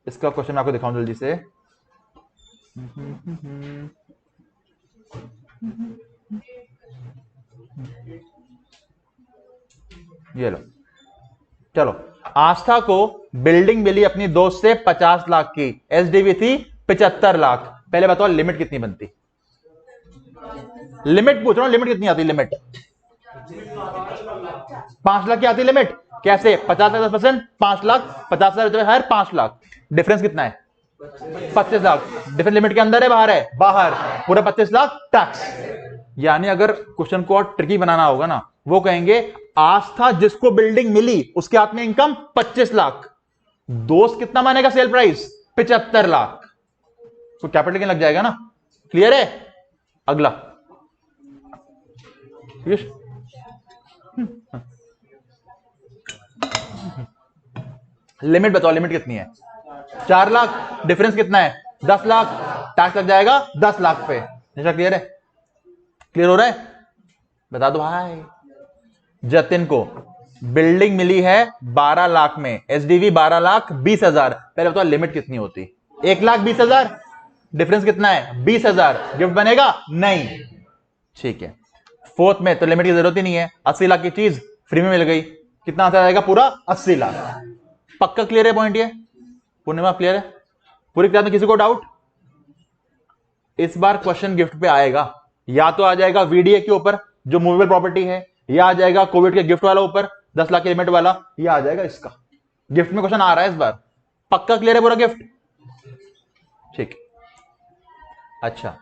इसका क्वेश्चन मैं आपको दिखाऊं जल्दी से। ये लो, चलो। आस्था को बिल्डिंग मिली अपनी दोस्त से 50 लाख की, एसडीवी थी 75 लाख। पहले बताओ लिमिट कितनी बनती? लिमिट पूछ रहा हूं, लिमिट कितनी आती? लिमिट 5 लाख की आती लिमिट। कैसे? 50 लाख 10%, 5 लाख, 50,000 हायर 5 लाख। डिफरेंस कितना है? 25 लाख। डिफरेंस लिमिट के अंदर है बाहर है? बाहर। पूरा 25 लाख टैक्स। यानी अगर क्वेश्चन को और ट्रिकी बनाना होगा ना, वो कहेंगे आस्था जिसको बिल्डिंग मिली उसके हाथ में इनकम 25 लाख, दोस्त कितना मानेगा सेल प्राइस? 75 लाख। तो कैपिटल गेन लग जाएगा ना। क्लियर है? अगला लिमिट बताओ, लिमिट कितनी है? 4 लाख। डिफरेंस कितना है? 10 लाख। टैक्स लग जाएगा 10 लाख पे। क्लियर है? क्लियर हो रहा है? बता दो भाई। जतिन को बिल्डिंग मिली है 12 लाख में, एसडीवी 12 लाख 20,000। पहले बताओ लिमिट कितनी होती? 1,20,000। डिफरेंस कितना है? 20,000। गिफ्ट बनेगा? नहीं। ठीक है, फोर्थ में तो लिमिट की जरूरत ही नहीं है। 80 लाख की चीज फ्री में मिल गई, कितना आता जाएगा? पूरा 80 लाख। पक्का क्लियर है पॉइंट ये? पूर्णिमा क्लियर है? पूरी क्लास में किसी को डाउट? इस बार क्वेश्चन गिफ्ट पे आएगा, या तो आ जाएगा वीडीए के ऊपर जो मूवेबल प्रॉपर्टी है, या आ जाएगा कोविड के गिफ्ट वाला ऊपर 10 लाख की लिमिट वाला, या आ जाएगा इसका। गिफ्ट में क्वेश्चन आ रहा है इस बार। पक्का क्लियर है पूरा गिफ्ट? ठीक। अच्छा,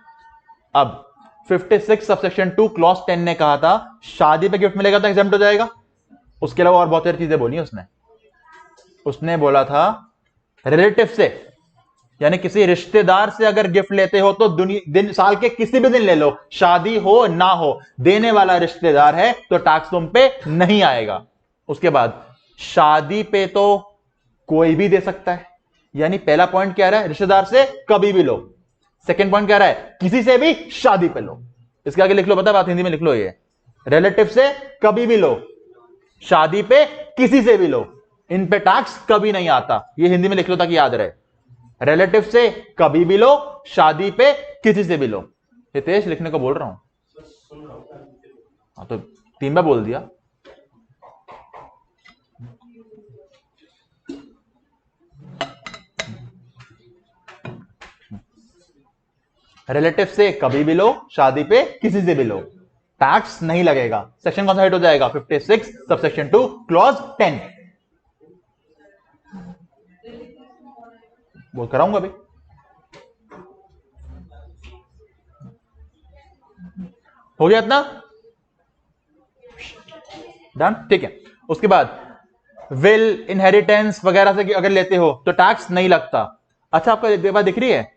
अब 56 सबसेक्शन 2 क्लॉज 10 ने कहा था शादी पे गिफ्ट मिलेगा तो एग्जेम्प्ट हो जाएगा। उसके अलावा और बहुत सारी चीजें बोली उसने बोला था रिलेटिव से, यानी किसी रिश्तेदार से अगर गिफ्ट लेते हो तो दिन साल के किसी भी दिन ले लो, शादी हो ना हो, देने वाला रिश्तेदार है तो टैक्स तुम पे नहीं आएगा। उसके बाद शादी पे तो कोई भी दे सकता है, यानी पहला पॉइंट क्या रहा है? रिश्तेदार से कभी भी लो। सेकंड पॉइंट क्या रहा है? किसी से भी शादी पे लो। इसके आगे लिख लो, बता बात हिंदी में लिख लो, ये रिलेटिव से कभी भी लो, शादी पे किसी से भी लो, इन पे टैक्स कभी नहीं आता। ये हिंदी में लिख लो ताकि याद रहे। रिलेटिव से कभी भी लो, शादी पे किसी से भी लो। हितेश लिखने को बोल रहा हूं। हाँ तो 3 बार बोल दिया। रिलेटिव से कभी भी लो, शादी पे किसी से भी लो, टैक्स नहीं लगेगा। सेक्शन कौन सा हिट हो जाएगा? 56 सबसेक्शन 2 क्लॉज 10। वो कराऊंगा अभी। हो गया इतना डन, ठीक है। उसके बाद विल, इनहेरिटेंस वगैरह से अगर लेते हो तो टैक्स नहीं लगता। अच्छा, आपको बात दिख रही है,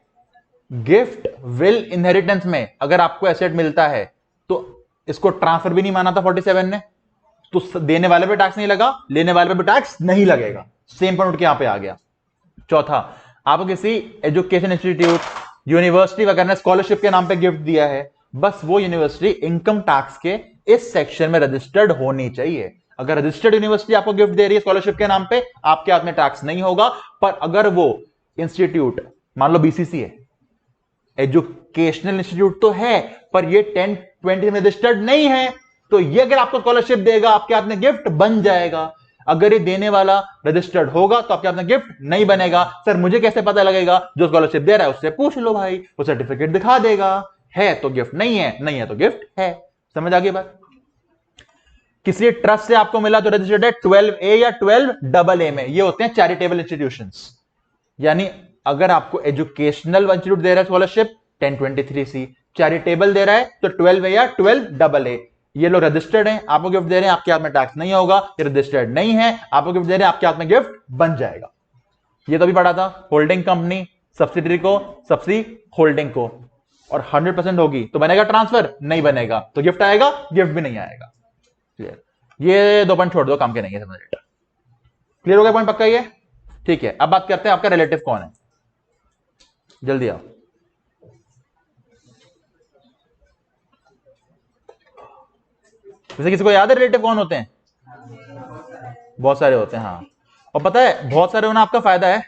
गिफ्ट, विल, इनहेरिटेंस में अगर आपको एसेट मिलता है तो इसको ट्रांसफर भी नहीं माना था 47 ने, तो देने वाले पे टैक्स नहीं लगा, लेने वाले पे भी टैक्स नहीं लगेगा। सेम पॉइंट के यहां पे आ गया। चौथा, आपको किसी एजुकेशन इंस्टीट्यूट, यूनिवर्सिटी वगैरह ने स्कॉलरशिप के नाम पे गिफ्ट दिया है, बस वो यूनिवर्सिटी इनकम टैक्स के इस सेक्शन में रजिस्टर्ड होनी चाहिए। अगर रजिस्टर्ड यूनिवर्सिटी आपको गिफ्ट दे रही है स्कॉलरशिप के नाम पे, आपके हाथ में टैक्स नहीं होगा। पर अगर वो इंस्टीट्यूट मान लो बीसीसी है, एजुकेशनल इंस्टीट्यूट तो है पर ये 10-20 में रजिस्टर्ड नहीं है, तो ये अगर आपको स्कॉलरशिप देगा आपके हाथ में गिफ्ट बन जाएगा। अगर ये देने वाला रजिस्टर्ड होगा तो आपके हाथ में गिफ्ट नहीं बनेगा। सर मुझे कैसे पता लगेगा? जो स्कॉलरशिप दे रहा है उससे पूछ लो भाई, वो सर्टिफिकेट दिखा देगा। है तो गिफ्ट, नहीं है, नहीं है तो गिफ्ट है। समझ आ गई बात? किसी ट्रस्ट से आपको मिला तो रजिस्टर्ड है 12A या 12AA में, ये होते हैं चैरिटेबल इंस्टीट्यूशंस। यानी अगर आपको एजुकेशनल इंस्टीट्यूट दे रहा है स्कॉलरशिप 1023C, चैरिटेबल दे रहा है तो 12A या 12AA, ये लोग रजिस्टर्ड हैं, आपको गिफ्ट दे रहे हैं, आपके हाथ में टैक्स नहीं होगा। ये रजिस्टर्ड नहीं है, आपको गिफ्ट दे रहे हैं, आपके हाथ में गिफ्ट बन जाएगा। ये तो अभी पढ़ा था, होल्डिंग कंपनी सब्सिडरी को, सब्सिडी होल्डिंग को, और 100% होगी तो बनेगा ट्रांसफर, नहीं बनेगा तो गिफ्ट आएगा, गिफ्ट भी नहीं आएगा। क्लियर? ये 2 पॉइंट छोड़ दो, काम के नहीं है, समझ रहे? क्लियर हो गया पॉइंट? पक्का ही है? ठीक है। अब बात करते हैं आपका रिलेटिव कौन है, जल्दी आओ। वैसे किसी को याद है रिलेटिव कौन होते हैं? बहुत सारे होते हैं, हाँ। और पता है बहुत सारे होना आपका फायदा है,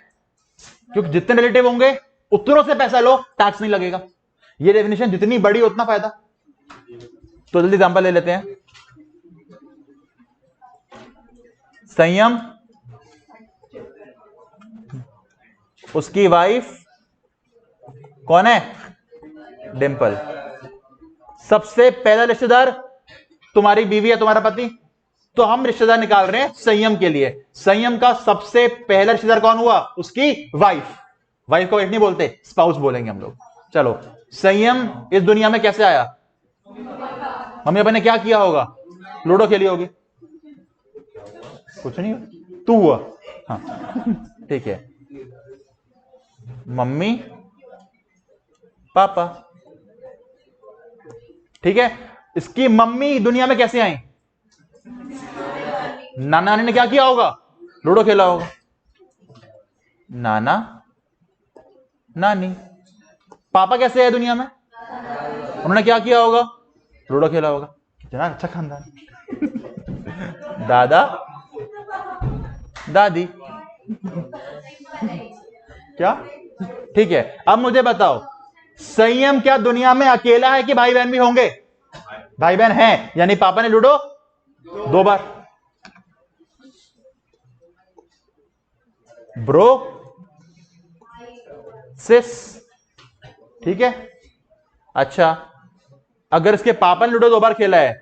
क्योंकि जितने रिलेटिव होंगे उतनों से पैसा लो, टैक्स नहीं लगेगा। ये डेफिनेशन जितनी बड़ी उतना फायदा। तो जल्दी एग्जांपल ले लेते हैं। संयम, उसकी वाइफ कौन है? डिंपल। सबसे पहला रिश्तेदार तुम्हारी बीवी है, तुम्हारा पति। तो हम रिश्तेदार निकाल रहे हैं संयम के लिए। संयम का सबसे पहला रिश्तेदार कौन हुआ? उसकी वाइफ। वाइफ को वाइफ नहीं बोलते, स्पाउस बोलेंगे हम लोग। चलो, संयम इस दुनिया में कैसे आया? मम्मी पापा ने क्या किया होगा? लूडो खेली होगी। कुछ नहीं, तू हुआ। हाँ ठीक है, मम्मी पापा, ठीक है। इसकी मम्मी दुनिया में कैसे आई? नाना नानी ने क्या किया होगा? लूडो खेला होगा। नाना नानी। पापा कैसे आए दुनिया में? उन्होंने क्या किया होगा? लूडो खेला होगा। कितना अच्छा खानदान। दादा दादी, क्या? ठीक है। अब मुझे बताओ, संयम क्या दुनिया में अकेला है कि भाई बहन भी होंगे? भाई बहन हैं, यानी पापा ने लूडो 2 बार। ब्रो सिस, ठीक है। अच्छा, अगर इसके पापा ने लूडो 2 बार खेला है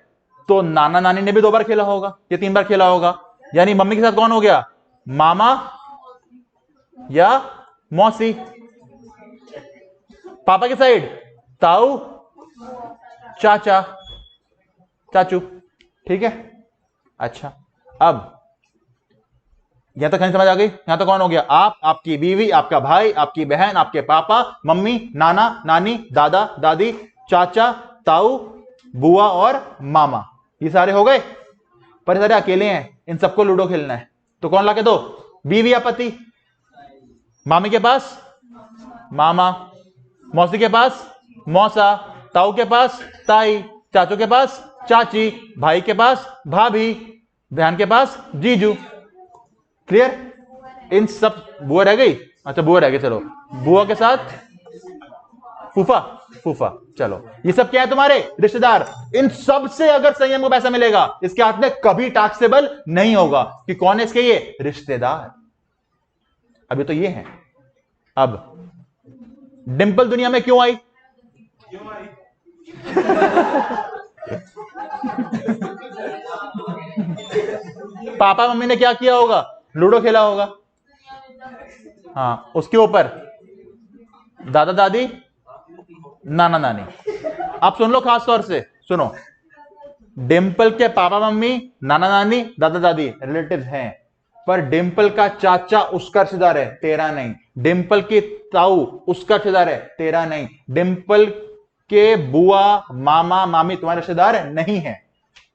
तो नाना नानी ने भी 2 बार खेला होगा, या 3 बार खेला होगा। यानी मम्मी के साथ कौन हो गया? मामा या मौसी। पापा के साइड ताऊ, चाचा, चाचू, ठीक है। अच्छा, अब यहां तक समझ आ गई? यहां तक कौन हो गया? आप, आपकी बीवी, आपका भाई, आपकी बहन, आपके पापा, मम्मी, नाना नानी, दादा दादी, चाचा, ताऊ, बुआ और मामा। ये सारे हो गए। पर सारे अकेले हैं, इन सबको लूडो खेलना है, तो कौन लाके दो? बीवी या पति। मामी के पास मामा, मौसी के पास मौसा, ताऊ के पास ताई, चाचू के पास चाची, भाई के पास भाभी, बहन के पास जीजू। क्लियर? इन सब, बुआ रह गई? अच्छा बुआ रह गई, चलो बुआ के साथ फूफा, फूफा। चलो, ये सब क्या है? तुम्हारे रिश्तेदार। इन सब से अगर संयम को पैसा मिलेगा, इसके हाथ में कभी टैक्सेबल नहीं होगा कि कौन है इसके? ये रिश्तेदार। अभी तो ये है। अब डिंपल दुनिया में क्यों आई? पापा मम्मी ने क्या किया होगा? लूडो खेला होगा। हाँ, उसके ऊपर दादा दादी, नाना नानी। अब सुन लो, खास तौर से सुनो, डिंपल के पापा मम्मी, नाना नानी, दादा दादी रिलेटिव हैं, पर डिंपल का चाचा उसका रिश्तेदार है, तेरा नहीं। डिंपल की ताऊ उसका रिश्तेदार है, तेरा नहीं। डिंपल के बुआ मामा मामी तुम्हारे रिश्तेदार नहीं है।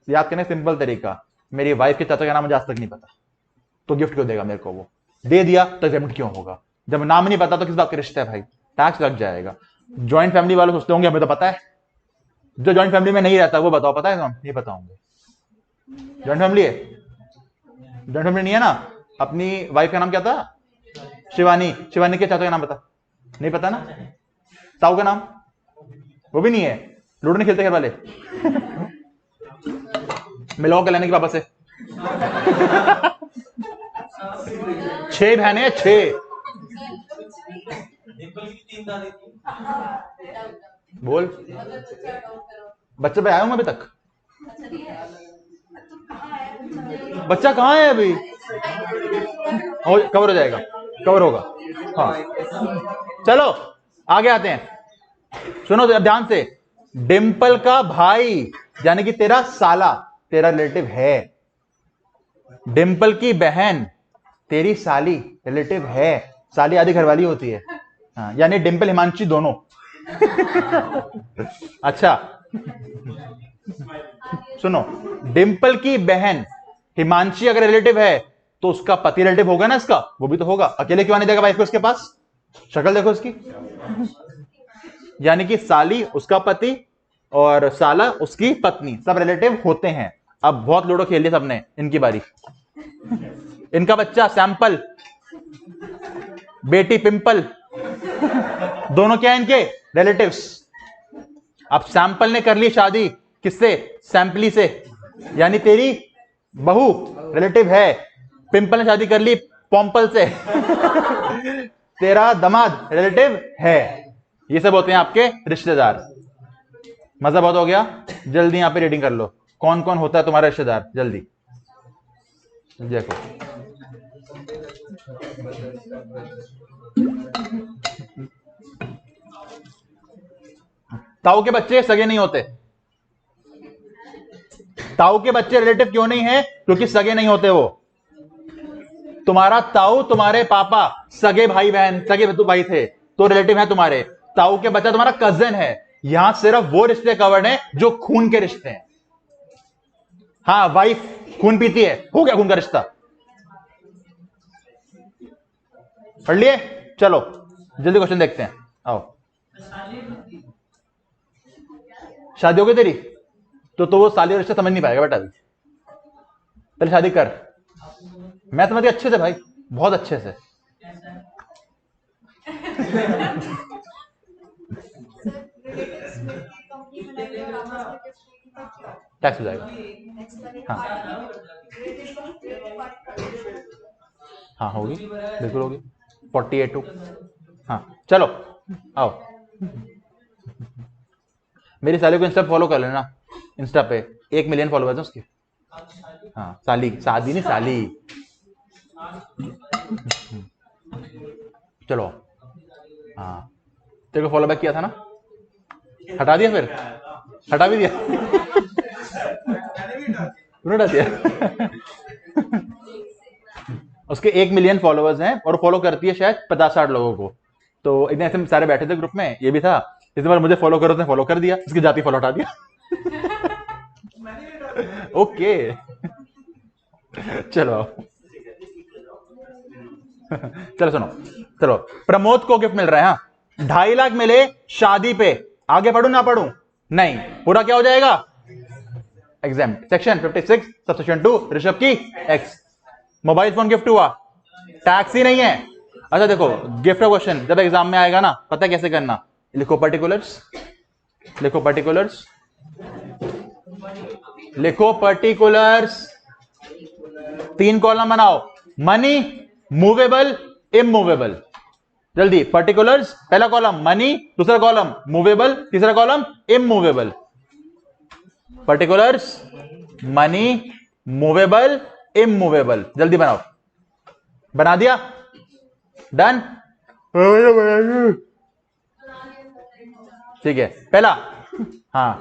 याद करने सिंपल तरीका, मेरी वाइफ के चाचा का नाम मुझे आज तक नहीं पता, तो गिफ्ट क्यों देगा मेरे को? वो दे दिया तो पेमेंट क्यों होगा? जब नाम नहीं पता तो किस बात का रिश्ता है भाई? टैक्स लग जाएगा। ज्वाइंट फैमिली वाले सोचते होंगे हमें तो पता है, जो ज्वाइंट फैमिली में नहीं रहता वो बताओ, पता है? हम नहीं बताओगे। ज्वाइंट फैमिली है? ज्वाइंट फैमिली नहीं है ना? अपनी वाइफ का नाम क्या था? शिवानी। शिवानी के चाचा का नाम पता? नहीं पता ना? ताऊ का नाम? वो भी नहीं है। लूडो नहीं खेलते घर वाले? मिलाओ के लेने की पापा से। 6 बहनें, 6। बोल, बच्चे पे आया हूं मैं अभी तक? बच्चा कहां है अभी? कवर हो जाएगा, कवर होगा। हाँ, चलो आगे आते हैं। सुनो तो ध्यान से, डिंपल का भाई यानी कि तेरा साला तेरा रिलेटिव है। डिंपल की बहन तेरी साली रिलेटिव है। साली आधी घरवाली होती है। हाँ, यानी डिंपल हिमांशी दोनों। अच्छा सुनो, डिंपल की बहन हिमांशी अगर रिलेटिव है तो उसका पति रिलेटिव होगा ना इसका? वो भी तो होगा। अकेले क्यों आने देगा वाइफ को उसके पास? शक्ल देखो उसकी। यानी कि साली उसका पति और साला उसकी पत्नी सब रिलेटिव होते हैं। अब बहुत लूडो खेल लिया सबने, इनकी बारी। इनका बच्चा सैंपल, बेटी पिंपल, दोनों क्या है इनके? रिलेटिव्स। अब सैंपल ने कर ली शादी किससे? सैंपली से, यानी तेरी बहू रिलेटिव है। पिंपल ने शादी कर ली पॉम्पल से। तेरा दामाद रिलेटिव है। ये सब होते हैं आपके रिश्तेदार। मजा बहुत हो गया। जल्दी यहां पे रीडिंग कर लो, कौन कौन होता है तुम्हारा रिश्तेदार? जल्दी देखो। ताऊ के बच्चे सगे नहीं होते। ताऊ के बच्चे रिलेटिव क्यों नहीं है? क्योंकि सगे नहीं होते वो। तुम्हारा ताऊ तुम्हारे पापा सगे भाई बहन, सगे भाई थे तो रिलेटिव है तुम्हारे। ताऊ के बच्चा तुम्हारा कजन है। यहां सिर्फ वो रिश्ते कवर्ड हैं जो खून के रिश्ते हैं। हाँ, वाइफ खून पीती है, हो गया खून का रिश्ता। पढ़ लिए? चलो जल्दी क्वेश्चन देखते हैं। आओ, शादी हो गई तेरी तो वो साली रिश्ता समझ नहीं पाएगा बेटा। अभी पहले शादी कर। मैं समझ गया अच्छे से भाई, बहुत अच्छे से। टैक्स हो जाएगा। हाँ हाँ, होगी बिल्कुल होगी। 48 हाँ चलो आओ। मेरी साली को इंस्टा फॉलो कर लेना। इंस्टा पे 1 मिलियन फॉलोअर्स हैं उसके। हाँ, साली, शादी नहीं साली। चलो हाँ, तेरे को फॉलो बैक किया था ना? हटा दिया? फिर हटा भी दिया? तूने हटा दिया? उसके 1 मिलियन फॉलोअर्स हैं और फॉलो करती है शायद 50-60 लोगों को। तो इतने ऐसे सारे बैठे थे ग्रुप में, ये भी था। इस बार मुझे फॉलो करो, उसने फॉलो कर दिया, इसकी जाति फॉलो हटा दिया। ओके चलो चलो सुनो, चलो प्रमोद को गिफ्ट मिल रहा है। हाँ, 2.5 लाख मिले शादी पे। आगे पढ़ू ना पढ़ू? नहीं, पूरा क्या हो जाएगा? एग्जाम्प्ट। सेक्शन 56 सबसेक्शन 2 ऋषभ की एक्स। मोबाइल फोन गिफ्ट हुआ, टैक्स ही नहीं है। अच्छा देखो, गिफ्ट का क्वेश्चन जब एग्जाम में आएगा ना, पता है कैसे करना? लिखो पर्टिकुलर्स, लिखो पर्टिकुलर्स, लिखो पर्टिकुलर्स। 3 कॉलम बनाओ, मनी, मूवेबल, इमूवेबल। जल्दी, पर्टिकुलर्स पहला कॉलम मनी, दूसरा कॉलम मूवेबल, तीसरा column immovable. Particulars, money, movable, immovable. जल्दी बनाओ। बना दिया? डन। ठीक है, पहला, हाँ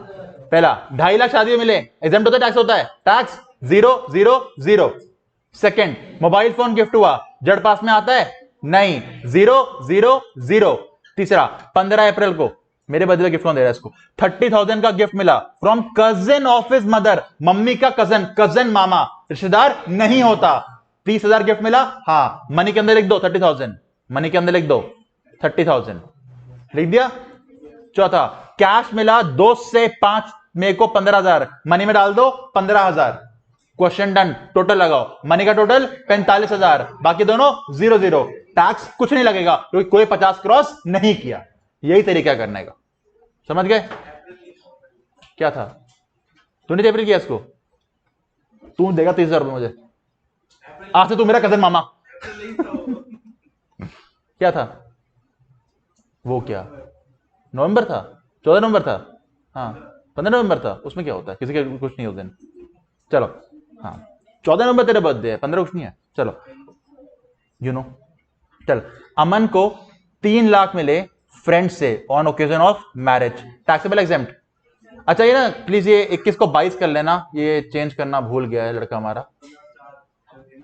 पहला 2.5 लाख शादी में मिले, एग्जाम्प्ट होता है, टैक्स होता है, tax 000। Second, mobile phone gift हुआ, जड़ पास में आता है, नहीं, 000। तीसरा, 15 अप्रैल को मेरे बर्थडे गिफ्ट कौन दे रहा है इसको, 30,000 का गिफ्ट मिला from cousin of his mother, mummy का कजन, कजन मामा, रिश्तेदार नहीं होता, 30,000 गिफ्ट मिला, हाँ मनी के अंदर लिख दो 30,000, मनी के अंदर लिख दो 30,000, लिख दिया। चौथा, कैश मिला 2 से 5 मई को 15,000, मनी में डाल दो 15,000, क्वेश्चन डन। टोटल लगाओ, मनी का टोटल 45,000, बाकी दोनों 0, टैक्स कुछ नहीं लगेगा क्योंकि कोई 50 क्रॉस नहीं किया। यही तरीका करने का, समझ गए? क्या था, तूने अप्रैल किया इसको, तू देगा 30,000 रुपये मुझे, आज से तू मेरा कजन मामा। क्या था वो, क्या नवंबर था, 14 नवंबर था, हाँ 15 नवंबर था, उसमें क्या होता है, किसी के कुछ नहीं होते। चलो हाँ 14 नवंबर तेरा बर्थडे है, 15 कुछ नहीं है, चलो यू नो। चल, अमन को 3 लाख मिले फ्रेंड से on occasion of marriage, taxable exempt. अच्छा ये ना प्लीज ये 21 को 22 कर लेना, ये चेंज करना भूल गया है लड़का हमारा,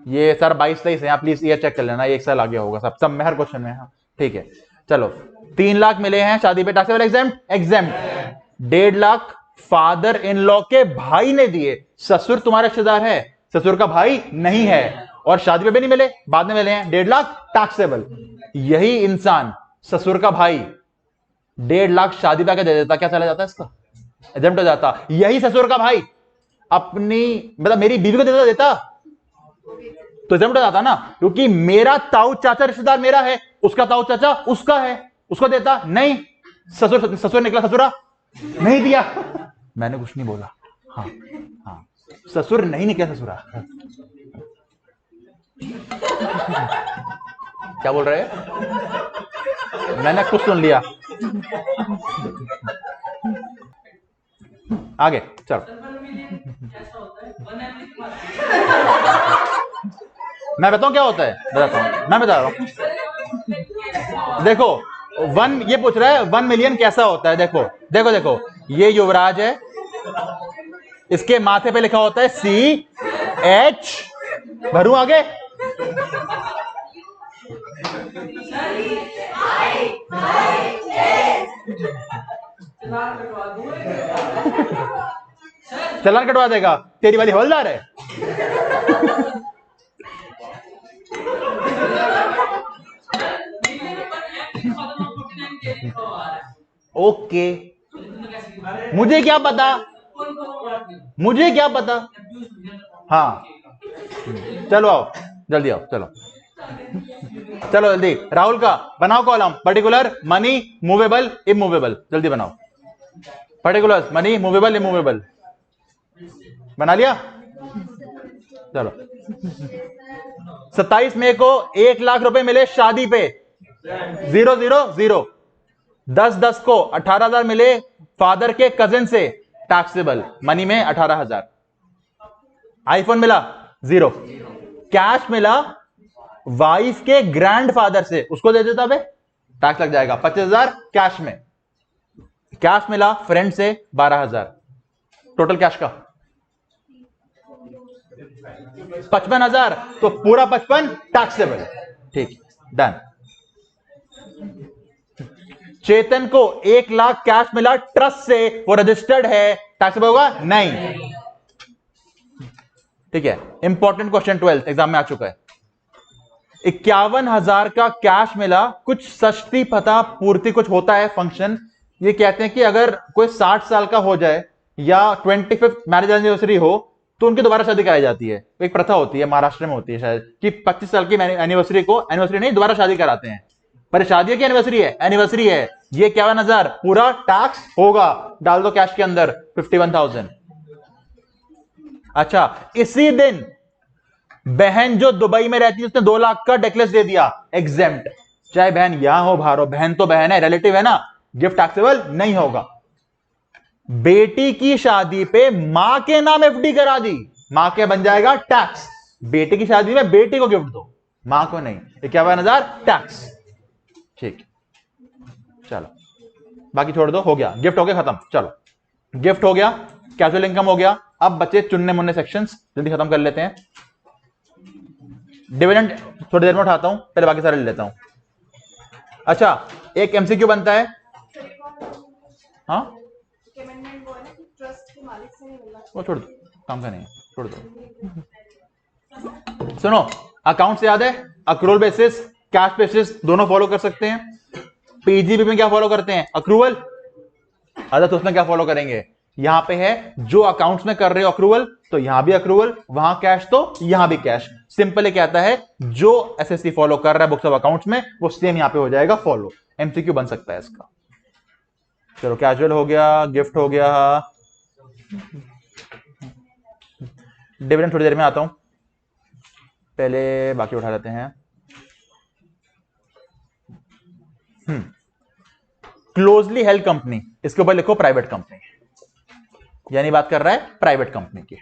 ये सर 22-23 है, प्लीज ये चेक कर लेना, ये 1 साल आगे होगा सब में हर क्वेश्चन में, हाँ ठीक है। चलो 3 लाख मिले हैं शादी पे, taxable exempt, exempt. 1.5 lakh father in law के भाई ने दिए, ससुर तुम्हारा रिश्तेदार है, ससुर का भाई नहीं है, और शादी पे भी नहीं मिले, बाद में मिले हैं, 1.5 लाख टैक्सेबल। यही इंसान ससुर का भाई 1.5 लाख शादी पे दे देता, क्या चला जाता है इसका, एग्जेम्प्ट हो जाता। यही ससुर का भाई अपनी मतलब मेरी बीवी को देता तो एग्जेम्प्ट हो जाता ना, क्योंकि मेरा ताऊ चाचा रिश्तेदार मेरा है, उसका ताऊ चाचा उसका है, उसको देता नहीं, ससुर निकला ससुरा, नहीं दिया, मैंने कुछ नहीं बोला, हाँ हाँ ससुर नहीं निकला ससुरा। क्या बोल रहे हैं, मैंने कुछ सुन लिया, आगे चलो। मैं बताऊं क्या होता है, बताता हूं, मैं बता रहा हूं। देखो 1 ये पूछ रहा है 1 मिलियन कैसा होता है, देखो देखो देखो, ये युवराज है, इसके माथे पे लिखा होता है CH, भरू आगे, चालान कटवा देगा, तेरी वाली हवलदार है। ओके, मुझे क्या पता, मुझे क्या पता, हाँ चलो आओ जल्दी आओ, चलो चलो जल्दी, राहुल का बनाओ column, particular money movable immovable, जल्दी बनाओ, पर्टिकुलर मनी मूवेबल इमूवेबल, बना लिया। चलो 27 मई को 1 लाख रुपए मिले शादी पे, 000। 10/10 को 18,000 मिले फादर के कजिन से, टैक्सेबल, मनी में 18,000। आईफोन मिला 0, कैश मिला वाइफ के ग्रैंडफादर से, उसको दे देता बे, टैक्स लग जाएगा 25,000 कैश में। कैश मिला फ्रेंड से 12,000, टोटल कैश का 55,000, तो पूरा 55 टैक्सेबल, ठीक डन। चेतन को 1 लाख कैश मिला ट्रस्ट से, वो रजिस्टर्ड है, टैक्सेबल होगा नहीं, ठीक है। इंपॉर्टेंट क्वेश्चन 12th एग्जाम में आ चुका है। 51,000 का कैश मिला, कुछ सस्ती पता पूर्ति कुछ होता है फंक्शन, ये कहते हैं कि अगर कोई 60 साल का हो जाए या 25th मैरिज एनिवर्सरी हो तो उनकी दोबारा शादी कराई जाती है, एक प्रथा होती है, महाराष्ट्र में होती है शायद, कि 25 साल की एनिवर्सरी को, एनिवर्सरी नहीं दोबारा शादी कराते हैं, पर शादी की एनिवर्सरी है, एनिवर्सरी है, ये 51,000 पूरा टैक्स होगा, डाल दो कैश के अंदर 51,000। अच्छा इसी दिन बहन जो दुबई में रहती है उसने 2 लाख का नेकलेस दे दिया, एग्जेम्प्ट, चाहे बहन यहां हो बाहर हो, बहन तो बहन है, रिलेटिव है ना, गिफ्ट टैक्सेबल नहीं होगा। बेटी की शादी पे मां के नाम FD करा दी, मां के बन जाएगा टैक्स, बेटी की शादी में बेटी को गिफ्ट दो, मां को नहीं, 51,000 टैक्स। ठीक, चलो बाकी छोड़ दो, हो गया गिफ्ट हो गया खत्म। चलो गिफ्ट हो गया, कैजुअल इनकम हो गया, अब बचे चुनने मुन्ने सेक्शंस, जल्दी खत्म कर लेते हैं। डिविडेंड थोड़ी देर में उठाता हूं, पहले बाकी सारे ले लेता हूं। अच्छा, एक एमसीक्यू बनता है, हाँ वो छोड़ दो, काम का नहीं है, छोड़ दो। सुनो, अकाउंट से याद है अक्रूवल बेसिस, कैश बेसिस दोनों फॉलो कर सकते हैं। पीजीबी में क्या फॉलो करते हैं? अक्रूवल। अच्छा, तो उसमें क्या फॉलो करेंगे? यहां पे है जो अकाउंट्स में कर रहे हो अक्रूवल, तो यहां भी अक्रूवल, वहां कैश तो यहां भी कैश। सिंपल कहता है जो एसएससी फॉलो कर रहा है बुक्स ऑफ अकाउंट्स में, वो सेम यहां पे हो जाएगा फॉलो। एमसीक्यू बन सकता है इसका। चलो कैजुअल हो गया, गिफ्ट हो गया, डिविडेंड थोड़ी देर में आता हूं, पहले बाकी उठा लेते हैं। क्लोजली हेल्ड कंपनी, इसके ऊपर लिखो प्राइवेट कंपनी, यानी बात कर रहा है प्राइवेट कंपनी की।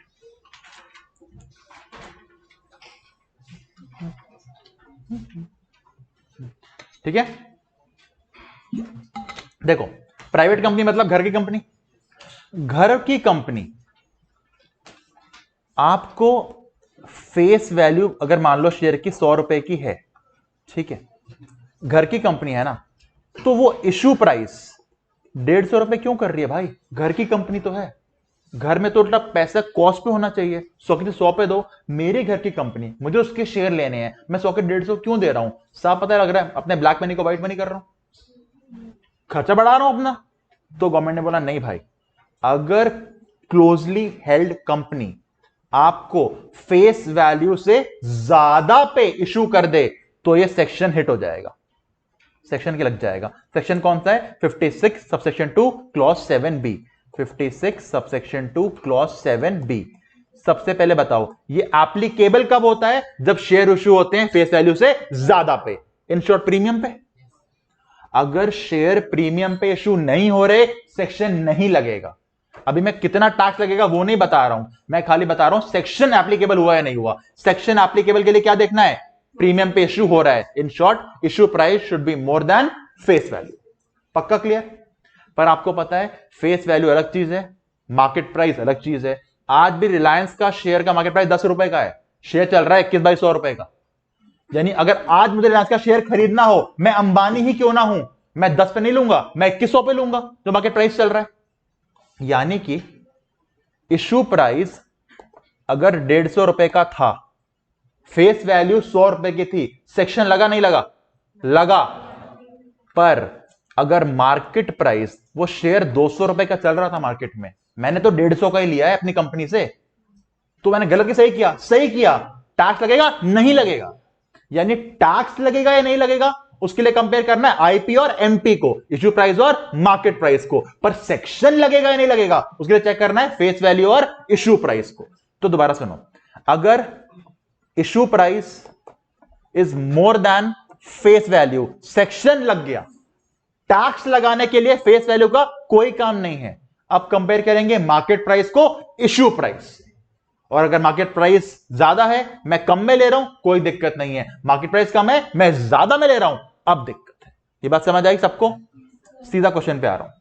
ठीक है, देखो प्राइवेट कंपनी मतलब घर की कंपनी। घर की कंपनी आपको फेस वैल्यू अगर मान लो शेयर की 100 रुपए की है, ठीक है, घर की कंपनी है ना, तो वो इशू प्राइस 150 रुपए क्यों कर रही है भाई? घर की कंपनी तो है, घर में तो उल्टा पैसा कॉस्ट पे होना चाहिए। 100 की 100 पे दो, मेरे घर की कंपनी, मुझे उसके शेयर लेने हैं, मैं 100 के 150 क्यों दे रहा हूं? साफ पता लग रहा है अपने ब्लैक मनी को व्हाइट मनी कर रहा हूं, खर्चा बढ़ा रहा हूं अपना। तो गवर्नमेंट ने बोला नहीं भाई, अगर क्लोजली हेल्ड कंपनी आपको फेस वैल्यू से ज्यादा पे इशू कर दे, तो ये सेक्शन हिट हो जाएगा, सेक्शन के लग जाएगा। सेक्शन कौन सा है? 56 subsection 2 clause 7B। 56 subsection 2 clause 7B। सबसे पहले बताओ ये एप्लीकेबल कब होता है? जब शेयर इशू होते हैं फेस वैल्यू से ज्यादा पे, इन शॉर्ट प्रीमियम पे। अगर शेयर प्रीमियम पे इशू नहीं हो रहे, सेक्शन नहीं लगेगा। अभी मैं कितना टैक्स लगेगा वो नहीं बता रहा हूं, मैं खाली बता रहा हूं सेक्शन एप्लीकेबल हुआ या नहीं हुआ। सेक्शन एप्लीकेबल के लिए क्या देखना है? प्रीमियम पे इशू हो रहा है। In short issue price should be more than face value. पक्का क्लियर? पर आपको पता है फेस वैल्यू अलग चीज है, मार्केट प्राइस अलग चीज है। आज भी रिलायंस का शेयर का मार्केट प्राइस 10 रुपए का है, शेयर चल रहा है 21/100 रुपए का। यानी अगर आज मुझे रिलायंस का शेयर खरीदना हो, मैं अंबानी ही क्यों ना हूं, मैं 10 पे नहीं लूंगा, मैं 2100 पे लूंगा जो मार्केट प्राइस चल रहा है। यानी कि इशू प्राइस अगर 150 रुपए का था, फेस वैल्यू 100 रुपए की थी, सेक्शन लगा नहीं लगा? लगा। पर अगर मार्केट प्राइस, वो शेयर 200 रुपए का चल रहा था मार्केट में, मैंने तो 150 का ही लिया है अपनी कंपनी से, तो मैंने गलत की सही किया? सही किया। टैक्स लगेगा? नहीं लगेगा। यानी टैक्स लगेगा या नहीं लगेगा, उसके लिए कंपेयर करना है आईपी और एमपी को, इश्यू प्राइस और मार्केट प्राइस को। पर सेक्शन लगेगा या नहीं लगेगा, उसके लिए चेक करना है फेस वैल्यू और इश्यू प्राइस को। तो दोबारा सुनो, अगर issue price is more than face value, section लग गया। टैक्स लगाने के लिए फेस वैल्यू का कोई काम नहीं है। अब कंपेयर करेंगे मार्केट प्राइस को इश्यू प्राइस, और अगर मार्केट प्राइस ज्यादा है, मैं कम में ले रहा हूं, कोई दिक्कत नहीं है। मार्केट प्राइस कम है, मैं ज्यादा में ले रहा हूं, अब दिक्कत है। ये बात समझ आई सबको? सीधा क्वेश्चन पे आ रहा हूं।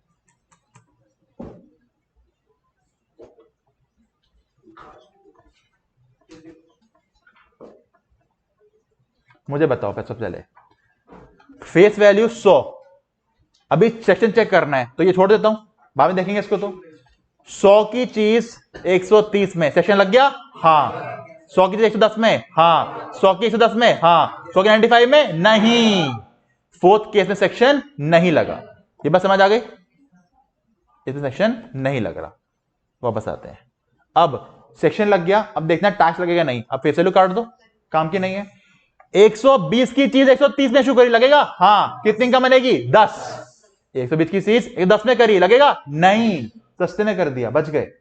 मुझे बताओ सबसे पहले, फेस वैल्यू 100, अभी सेक्शन चेक करना है, तो ये छोड़ देता हूं, बाद में देखेंगे इसको। तो 100 की चीज 130 में सेक्शन लग गया? हाँ। 100 की चीज 110 में? हाँ। 100 की 110 में? हाँ। 100 की 95 में? नहीं। फोर्थ केस में सेक्शन नहीं लगा। ये बात समझ आ गई? इसमें सेक्शन नहीं लग रहा। वापस आते हैं, अब सेक्शन लग गया, अब देखना टैक्स लगेगा नहीं। अब फेस वैल्यू काट दो, काम की नहीं है। 120 की चीज 130 में इशू करी, लगेगा? हाँ। कितनी का बनेगी? 10। 120 की चीज 10 में करी, लगेगा? नहीं, सस्ते में कर दिया, बच गए।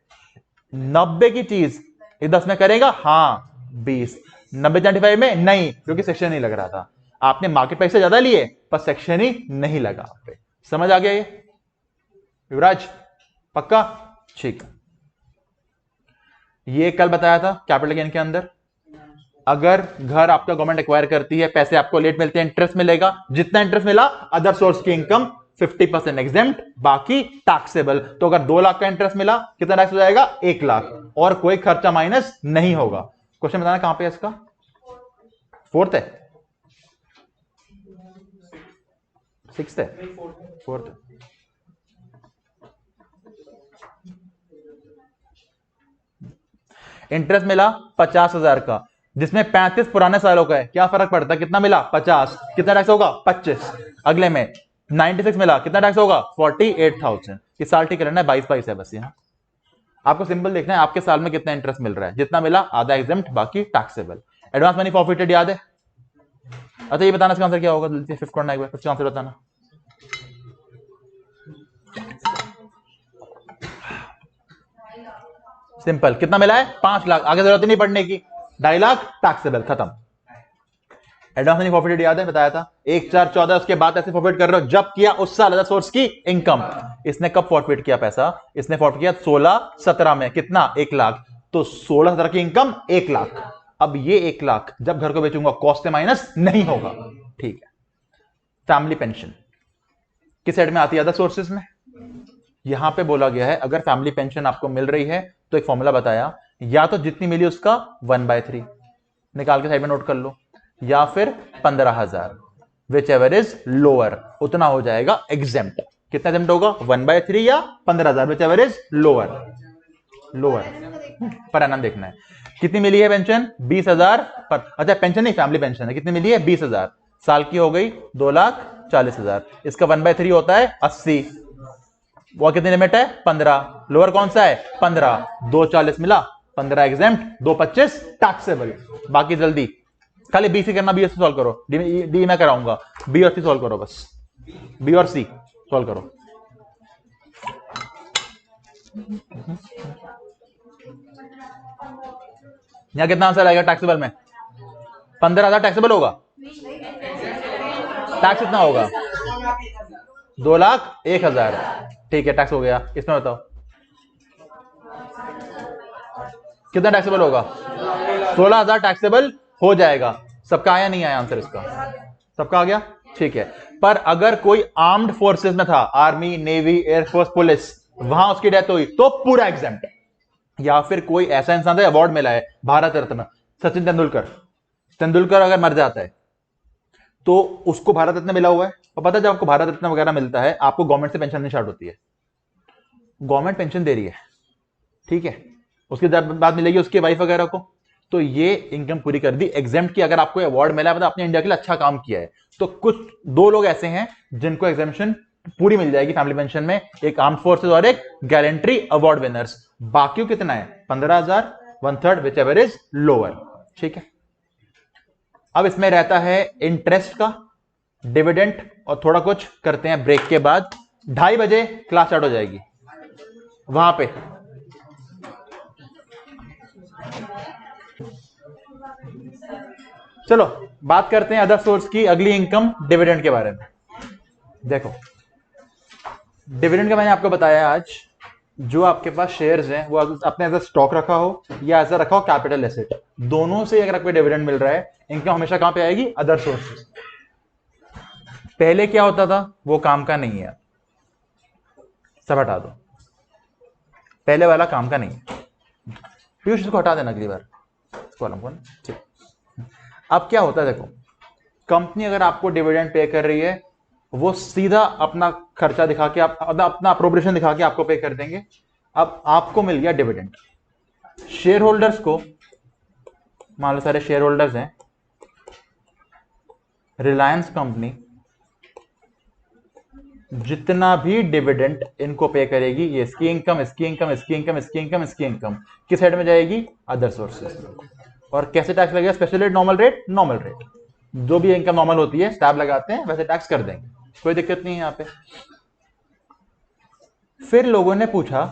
90 की चीज 10 में करेगा? हाँ। 20। 90 95 में? नहीं, क्योंकि सेक्शन नहीं लग रहा था। आपने मार्केट प्राइस से ज्यादा लिए, पर सेक्शन ही नहीं लगा आप पे। समझ आ गया ये युवराज? पक्का? ठीक। ये कल बताया था कैपिटल गेन के अंदर, अगर घर आपका गवर्नमेंट एक्वायर करती है, पैसे आपको लेट मिलते हैं, इंटरेस्ट मिलेगा, जितना इंटरेस्ट मिला अदर सोर्स की इनकम 50% एग्जेम्प्ट, बाकी टैक्सेबल। तो अगर 2 लाख का इंटरेस्ट मिला कितना टैक्स हो जाएगा? 1 लाख, और कोई खर्चा माइनस नहीं होगा। क्वेश्चन बताना कहां पे है इसका? फोर्थ है, सिक्स्थ है, फोर्थ है। इंटरेस्ट मिला 50,000 का, जिसमें 35 पुराने सालों का है, क्या फर्क पड़ता है? कितना मिला? 50, कितना टैक्स होगा? 25। अगले में 96 मिला, कितना टैक्स होगा? 48,000। इस साल ठीक रहना है, 22 है बस। यहाँ आपको सिंपल देखना है आपके साल में कितना इंटरेस्ट मिल रहा है, जितना मिला आधा एग्जेम्प्ट, बाकी टैक्सेबल। एडवांस मनी फॉरफिटेड याद है? अच्छा ये बताना इसका आंसर क्या होगा? जल्दी फिफ्थ करना, एक बार फिफ्थ आंसर बताना। सिंपल, कितना मिला है? 5 लाख, आगे जरूरत ही नहीं पढ़ने की, 2.5 लाख टैक्सेबल, खत्म। एडवांस मनी फॉरफिटेड याद है? बताया था 1/4/14, उसके बाद ऐसे फॉरफिट कर रहे हो जब किया उस साल अदर सोर्स की इनकम। इसने कब फॉरफिट किया पैसा? इसने फॉरफिट किया 16-17 में, कितना? 1 लाख। तो 16-17 की इनकम 1 लाख। अब ये 1 लाख जब घर को बेचूंगा कॉस्ट से माइनस नहीं होगा, ठीक है। फैमिली पेंशन किस साइड में आती है? अदर सोर्सेज में। यहां पे बोला गया है अगर फैमिली पेंशन आपको मिल रही है तो एक फॉर्मूला बताया, या तो जितनी मिली उसका 1/3 निकाल के साइड में नोट कर लो, या फिर 15,000, विच एवर इज लोअर, उतना हो जाएगा एग्जेम्प्ट। कितना एग्जेम्प्ट होगा? 1/3 या 15,000, which ever is lower. Per annum देखना है कितनी मिली है पेंशन? 20,000 पर। अच्छा पेंशन नहीं, फैमिली पेंशन है। कितनी मिली है? 20,000, साल की हो गई 2,40,000। इसका 1/3 होता है 80, वो कितनी लिमिट है? 15। लोअर कौन सा है? 15। 2,40 मिला, 15 एग्जेम्प्ट, 2,25 टैक्सेबल। बाकी जल्दी खाली बी सी करना, बी और सी सॉल्व करो, डी मैं कराऊंगा, बी और सी सॉल्व करो बस, बी और सी सॉल्व करो। यहां कितना आंसर आएगा टैक्सेबल में? 15,000 टैक्सेबल होगा। टैक्स कितना होगा? 2,01,000, ठीक है, टैक्स हो गया। इसमें बताओ कितना टैक्सेबल होगा? 16,000 टैक्सेबल हो जाएगा। सबका आया नहीं आया आंसर इसका? सबका आ गया, ठीक है। पर अगर कोई आर्म्ड फोर्सेस में था, आर्मी, नेवी, एयरफोर्स, पुलिस, वहां उसकी डेथ हुई तो पूरा एग्जेम्प्ट। या फिर कोई ऐसा इंसान था अवार्ड मिला है, भारत रत्न, सचिन तेंदुलकर, तेंदुलकर अगर मर जाता है तो उसको भारत रत्न मिला हुआ है। और पता है जब आपको भारत रत्न वगैरह मिलता है आपको गवर्नमेंट से पेंशन नहीं स्टार्ट होती है, गवर्नमेंट पेंशन दे रही है, ठीक है। उसके बाद मिलेगी उसके वाइफ वगैरह को, तो ये इनकम पूरी कर दी, एग्जेम्प्ट की। अगर आपको अवार्ड मिला है मतलब आपने इंडिया के लिए अच्छा काम किया है, तो कुछ 2 लोग ऐसे हैं जिनको एग्जेम्पशन पूरी मिल जाएगी फैमिली पेंशन में, एक आर्म फोर्सेस और एक गैलेंट्री अवार्ड विनर्स। बाकी कितना है? 15,000, 1/3, विच एवर इज लोअर, ठीक है। अब इसमें रहता है इंटरेस्ट का, डिविडेंड और थोड़ा कुछ करते हैं ब्रेक के बाद। 2:30 बजे क्लास स्टार्ट हो जाएगी वहां पे। चलो बात करते हैं अदर सोर्स की अगली इनकम, डिविडेंड के बारे में। देखो डिविडेंड का मैंने आपको बताया आज, जो आपके पास शेयर्स हैं वो अपने एज स्टॉक रखा हो या ऐसा रखा हो कैपिटल एसेट, दोनों से अगर आपको डिविडेंड मिल रहा है, इनकम हमेशा कहां पे आएगी? Other sources. पहले क्या होता था वो काम का नहीं है, सब हटा दो, पहले वाला काम का नहीं है। पीयूष इसको हटा देना अगली बार कॉलम को, ठीक। अब क्या होता है देखो, कंपनी अगर आपको डिविडेंड पे कर रही है, वो सीधा अपना खर्चा दिखा के अपना अप्रोप्रिएशन दिखा के आपको पे कर देंगे। अब आपको मिल गया डिविडेंड, शेयर होल्डर्स को, मान लो सारे शेयर होल्डर्स हैं, रिलायंस कंपनी जितना भी डिविडेंड इनको पे करेगी, ये इसकी इनकम, इसकी इनकम, इसकी इनकम, इसकी इनकम, इसकी इनकम किस साइड में जाएगी? Other sources. और कैसे टैक्स लगेगा? Special rate, normal rate, normal rate, जो भी इनकम नॉर्मल होती है स्लैब लगाते हैं वैसे टैक्स कर देंगे, कोई दिक्कत नहीं है यहां पे। फिर लोगों ने पूछा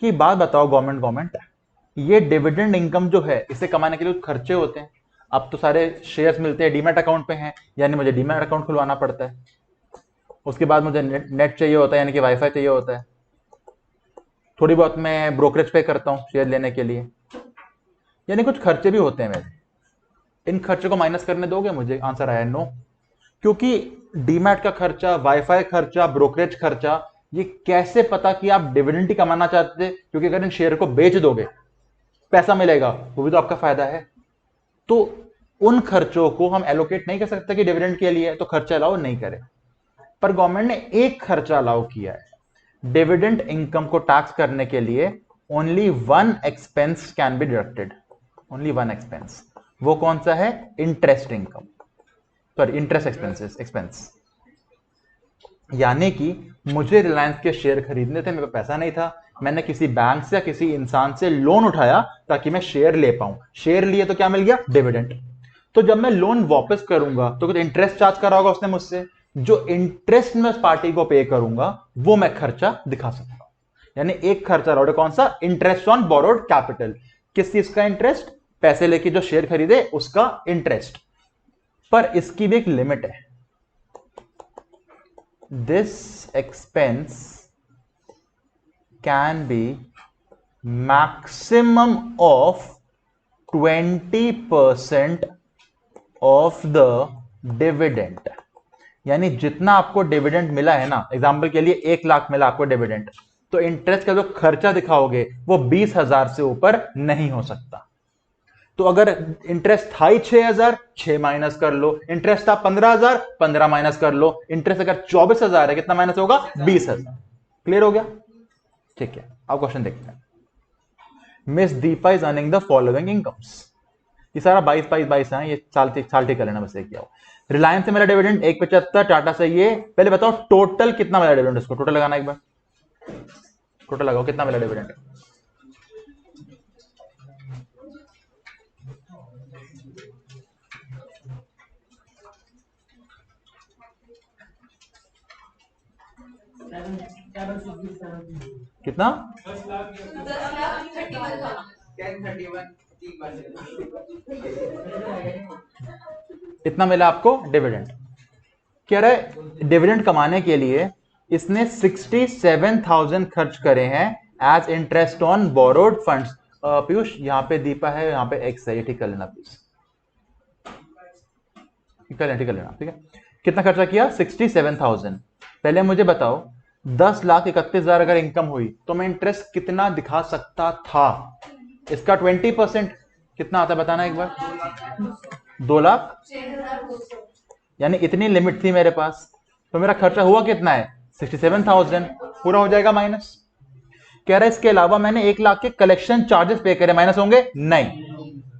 कि बात बताओ गवर्नमेंट, ये डिविडेंड इनकम जो है इसे कमाने के लिए खर्चे होते हैं। अब तो सारे शेयर्स मिलते हैं डीमैट अकाउंट पे हैं, यानी मुझे डीमैट अकाउंट खुलवाना पड़ता है, उसके बाद मुझे नेट चाहिए होता है, यानी कि वाईफाई चाहिए होता है, थोड़ी बहुत मैं ब्रोकरेज पे करता हूं शेयर लेने के लिए, यानी कुछ खर्चे भी होते हैं मेरे। इन खर्चों को माइनस करने दोगे मुझे? आंसर आया नो, क्योंकि डीमैट का खर्चा, वाईफाई खर्चा, ब्रोकरेज खर्चा, ये कैसे पता कि आप डिविडेंड ही कमाना चाहते थे? क्योंकि अगर इन शेयर को बेच दोगे पैसा मिलेगा, वो भी तो आपका फायदा है। तो उन खर्चों को हम एलोकेट नहीं कर सकते कि डिविडेंड के लिए, तो खर्चा अलाउ नहीं करे। पर गवर्नमेंट ने एक खर्चा अलाउ किया है, डिविडेंड इनकम को टैक्स करने के लिए only one expense can be deducted, only one expense. वो कौन सा है? Interest income, sorry interest expense. यानी कि मुझे रिलायंस के शेयर खरीदने थे, मेरे पास पैसा नहीं था, मैंने किसी बैंक से या किसी इंसान से लोन उठाया ताकि मैं शेयर ले पाऊं। शेयर लिए तो क्या मिल गया? डिविडेंड। तो जब मैं लोन वापस करूंगा तो कुछ इंटरेस्ट चार्ज करा होगा उसने मुझसे, जो इंटरेस्ट में उस पार्टी को पे करूंगा वो मैं खर्चा दिखा सकता हूं। यानी एक खर्चा लौटे, कौन सा? Interest on borrowed capital. किस चीज का इंटरेस्ट? पैसे लेके जो शेयर खरीदे उसका इंटरेस्ट। पर इसकी भी एक लिमिट है। This expense can be maximum of 20% of the dividend. यानी जितना आपको डिविडेंड मिला है ना, एग्जांपल के लिए 1 लाख मिला आपको डिविडेंड, तो इंटरेस्ट का जो खर्चा दिखाओगे वो 20,000 से ऊपर नहीं हो सकता। तो अगर इंटरेस्ट था ही 6,000, 6 माइनस कर लो, इंटरेस्ट था 15,000, 15 माइनस कर लो, इंटरेस्ट अगर 24,000 है, कितना माइनस होगा? 20,000। क्लियर हो गया? ठीक है, अब क्वेश्चन देखते हैं। Miss Deepa is earning the following incomes. ये सारा 22 है, ये साल ठीक कर लेना, बस एक क्या हो। रिलायंस से मेरा डिविडेंड 175, टाटा से ये, पहले बताओ टोटल कितना मिला डिविडेंड? उसको टोटल लगाना एक बार, टोटल लगाओ कितना मिला डिविडेंड। कितना? 10,31 इतना मिला आपको डिविडेंड। कह रहे डिविडेंड कमाने के लिए इसने 67,000 खर्च करे हैं as interest on borrowed funds. Piyush यहां पे दीपा है, यहां पे एक्स है, ये ठीक कर लेना प्लीज, ठीक कर लेना, ठीक है। कितना खर्चा किया? 67,000। पहले मुझे बताओ 10,31,000 अगर इनकम हुई तो मैं इंटरेस्ट कितना दिखा सकता था? इसका 20% कितना आता है बताना एक बार। 2 लाख, यानी इतनी लिमिट थी मेरे पास, तो मेरा खर्चा हुआ कितना है? 67,000, पूरा हो जाएगा माइनस। कह रहा है इसके अलावा मैंने 1 लाख के कलेक्शन चार्जेस पे करे, माइनस होंगे? नहीं,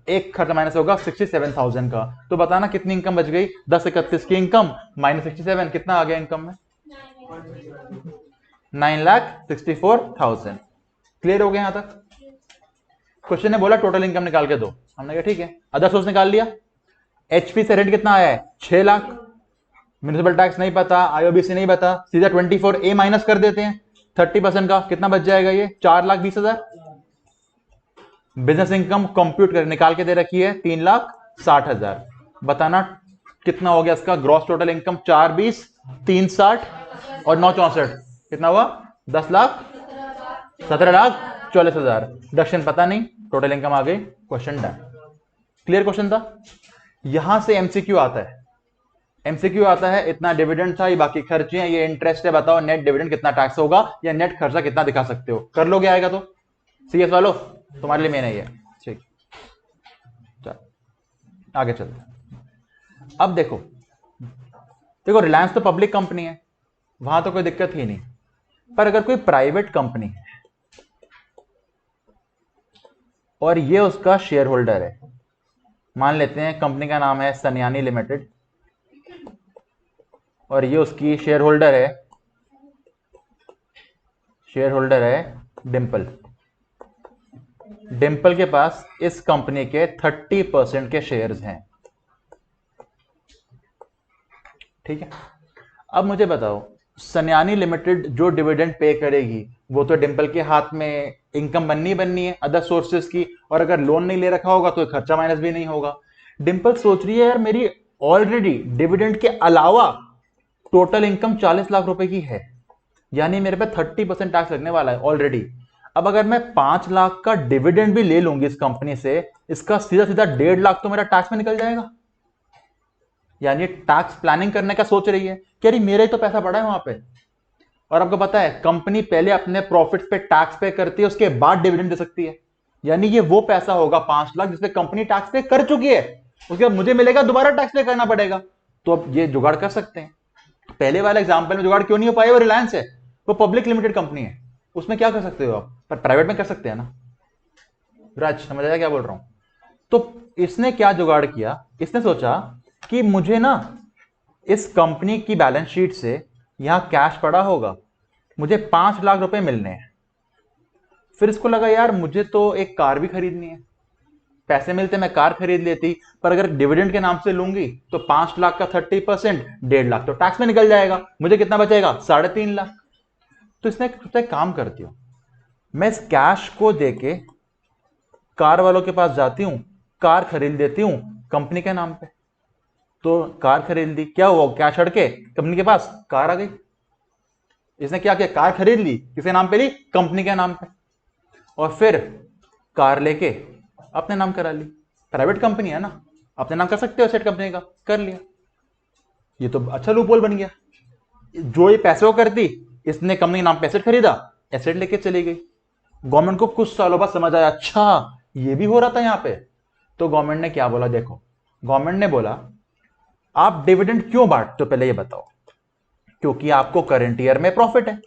एक खर्चा माइनस होगा 67,000 का। तो बताना कितनी इनकम बच गई? 10,31 की इनकम माइनस 67, कितना आ गया इनकम में? 9,64,000। क्लियर हो गया यहां तक? क्वेश्चन ने बोला टोटल इनकम निकाल के दो, हमने कहा ठीक है, अदर सोर्स निकाल लिया। एचपी से रेंट कितना आया है? 6 लाख। म्युनिसिपल टैक्स नहीं पता, आईओबीसी नहीं पता, सीधा 24A माइनस कर देते हैं 30% का, कितना बच जाएगा ये? 4,20,000। बिजनेस इनकम कंप्यूट कर निकाल के दे रखी है 3,60,000। बताना कितना हो गया इसका ग्रॉस टोटल इनकम? 4,20, 3,60 और 9,64, कितना हुआ? 10,00,000, 17,40,000। डिडक्शन पता नहीं, टोटल इनकम आ गई, क्वेश्चन डन। क्लियर क्वेश्चन था? यहां से एमसीक्यू आता है, एमसीक्यू आता है इतना डिविडेंड था, ये बाकी खर्चे हैं, ये इंटरेस्ट है, बताओ नेट डिविडेंड कितना टैक्स होगा या नेट खर्चा कितना दिखा सकते हो? कर लोगे आएगा तो? सीएस वालों तुम्हारे लिए मेन है ये, ठीक। चल आगे चलते हैं। अब देखो रिलायंस तो पब्लिक कंपनी है, वहां तो कोई दिक्कत ही नहीं। पर अगर कोई प्राइवेट कंपनी है और ये उसका शेयर होल्डर है, मान लेते हैं कंपनी का नाम है सनयानी लिमिटेड और ये उसकी शेयर होल्डर है डिंपल। डिंपल के पास इस कंपनी के 30% के शेयर्स हैं, ठीक है। अब मुझे बताओ सनयानी लिमिटेड जो डिविडेंड पे करेगी वो तो डिंपल के हाथ में इनकम बननी है अदर सोर्सेस की, और अगर लोन नहीं ले रखा होगा तो खर्चा माइनस भी नहीं होगा। डिंपल सोच रही है यार मेरी ऑलरेडी डिविडेंड के अलावा टोटल इनकम 40 लाख रुपए की है, यानी मेरे पे 30% टैक्स लगने वाला है ऑलरेडी। अब अगर मैं 5 लाख का डिविडेंड भी ले लूंगी इस कंपनी से, इसका सीधा सीधा 1.5 लाख तो मेरा टैक्स में निकल जाएगा। यानी टैक्स प्लानिंग करने का सोच रही है, कह रही मेरे तो पैसा पड़ा है वहां पे। और आपको पता है कंपनी पहले अपने प्रॉफिट्स पे टैक्स पे करती है, उसके बाद डिविडेंड दे सकती है। यानी ये वो पैसा होगा 5 लाख जिसपे कंपनी टैक्स पे कर चुकी है, उसके बाद मुझे मिलेगा, दोबारा टैक्स पे करना पड़ेगा। तो अब ये जुगाड़ कर सकते हैं। पहले वाले एग्जाम्पल में जुगाड़ क्यों नहीं हो पाया? वो रिलायंस है, वो पब्लिक लिमिटेड कंपनी है, उसमें क्या कर सकते हो आप, पर प्राइवेट में कर सकते हैं ना। राज समझ आया क्या बोल रहा हूं? तो इसने क्या जुगाड़ किया, इसने सोचा कि मुझे ना इस कंपनी की बैलेंस शीट से यहां कैश पड़ा होगा, मुझे 5 लाख रुपए मिलने हैं। फिर इसको लगा यार मुझे तो एक कार भी खरीदनी है, पैसे मिलते मैं कार खरीद लेती, पर अगर डिविडेंड के नाम से लूंगी तो 5 लाख का 30%, 1.5 लाख तो टैक्स में निकल जाएगा, मुझे कितना बचेगा? 3.5 लाख। तो इसने सोचा एक काम करती हूं, मैं इस कैश को देके कार वालों के पास जाती हूं, कार खरीद लेती हूं कंपनी के नाम पे। तो कार खरीद ली, क्या हुआ? कैश हट के कंपनी के पास कार आ गई। इसने क्या किया? कार खरीद ली, किसके नाम पे ली? कंपनी के नाम पे। और फिर कार लेके अपने नाम करा ली, प्राइवेट कंपनी है ना, अपने नाम कर सकते हो एसेट कंपनी का, कर लिया। ये तो अच्छा लूपहोल बन गया। जो ये पैसे को करती, इसने कंपनी के नाम पे एसेट खरीदा, एसेट लेके चली गई। गवर्नमेंट को कुछ सालों बाद समझ आया, अच्छा ये भी हो रहा था यहां पे। तो गवर्नमेंट ने क्या बोला? देखो, गवर्नमेंट ने बोला आप डिविडेंड क्यों बांटते हो, पहले ये बताओ। क्योंकि आपको करंट ईयर में प्रॉफिट है,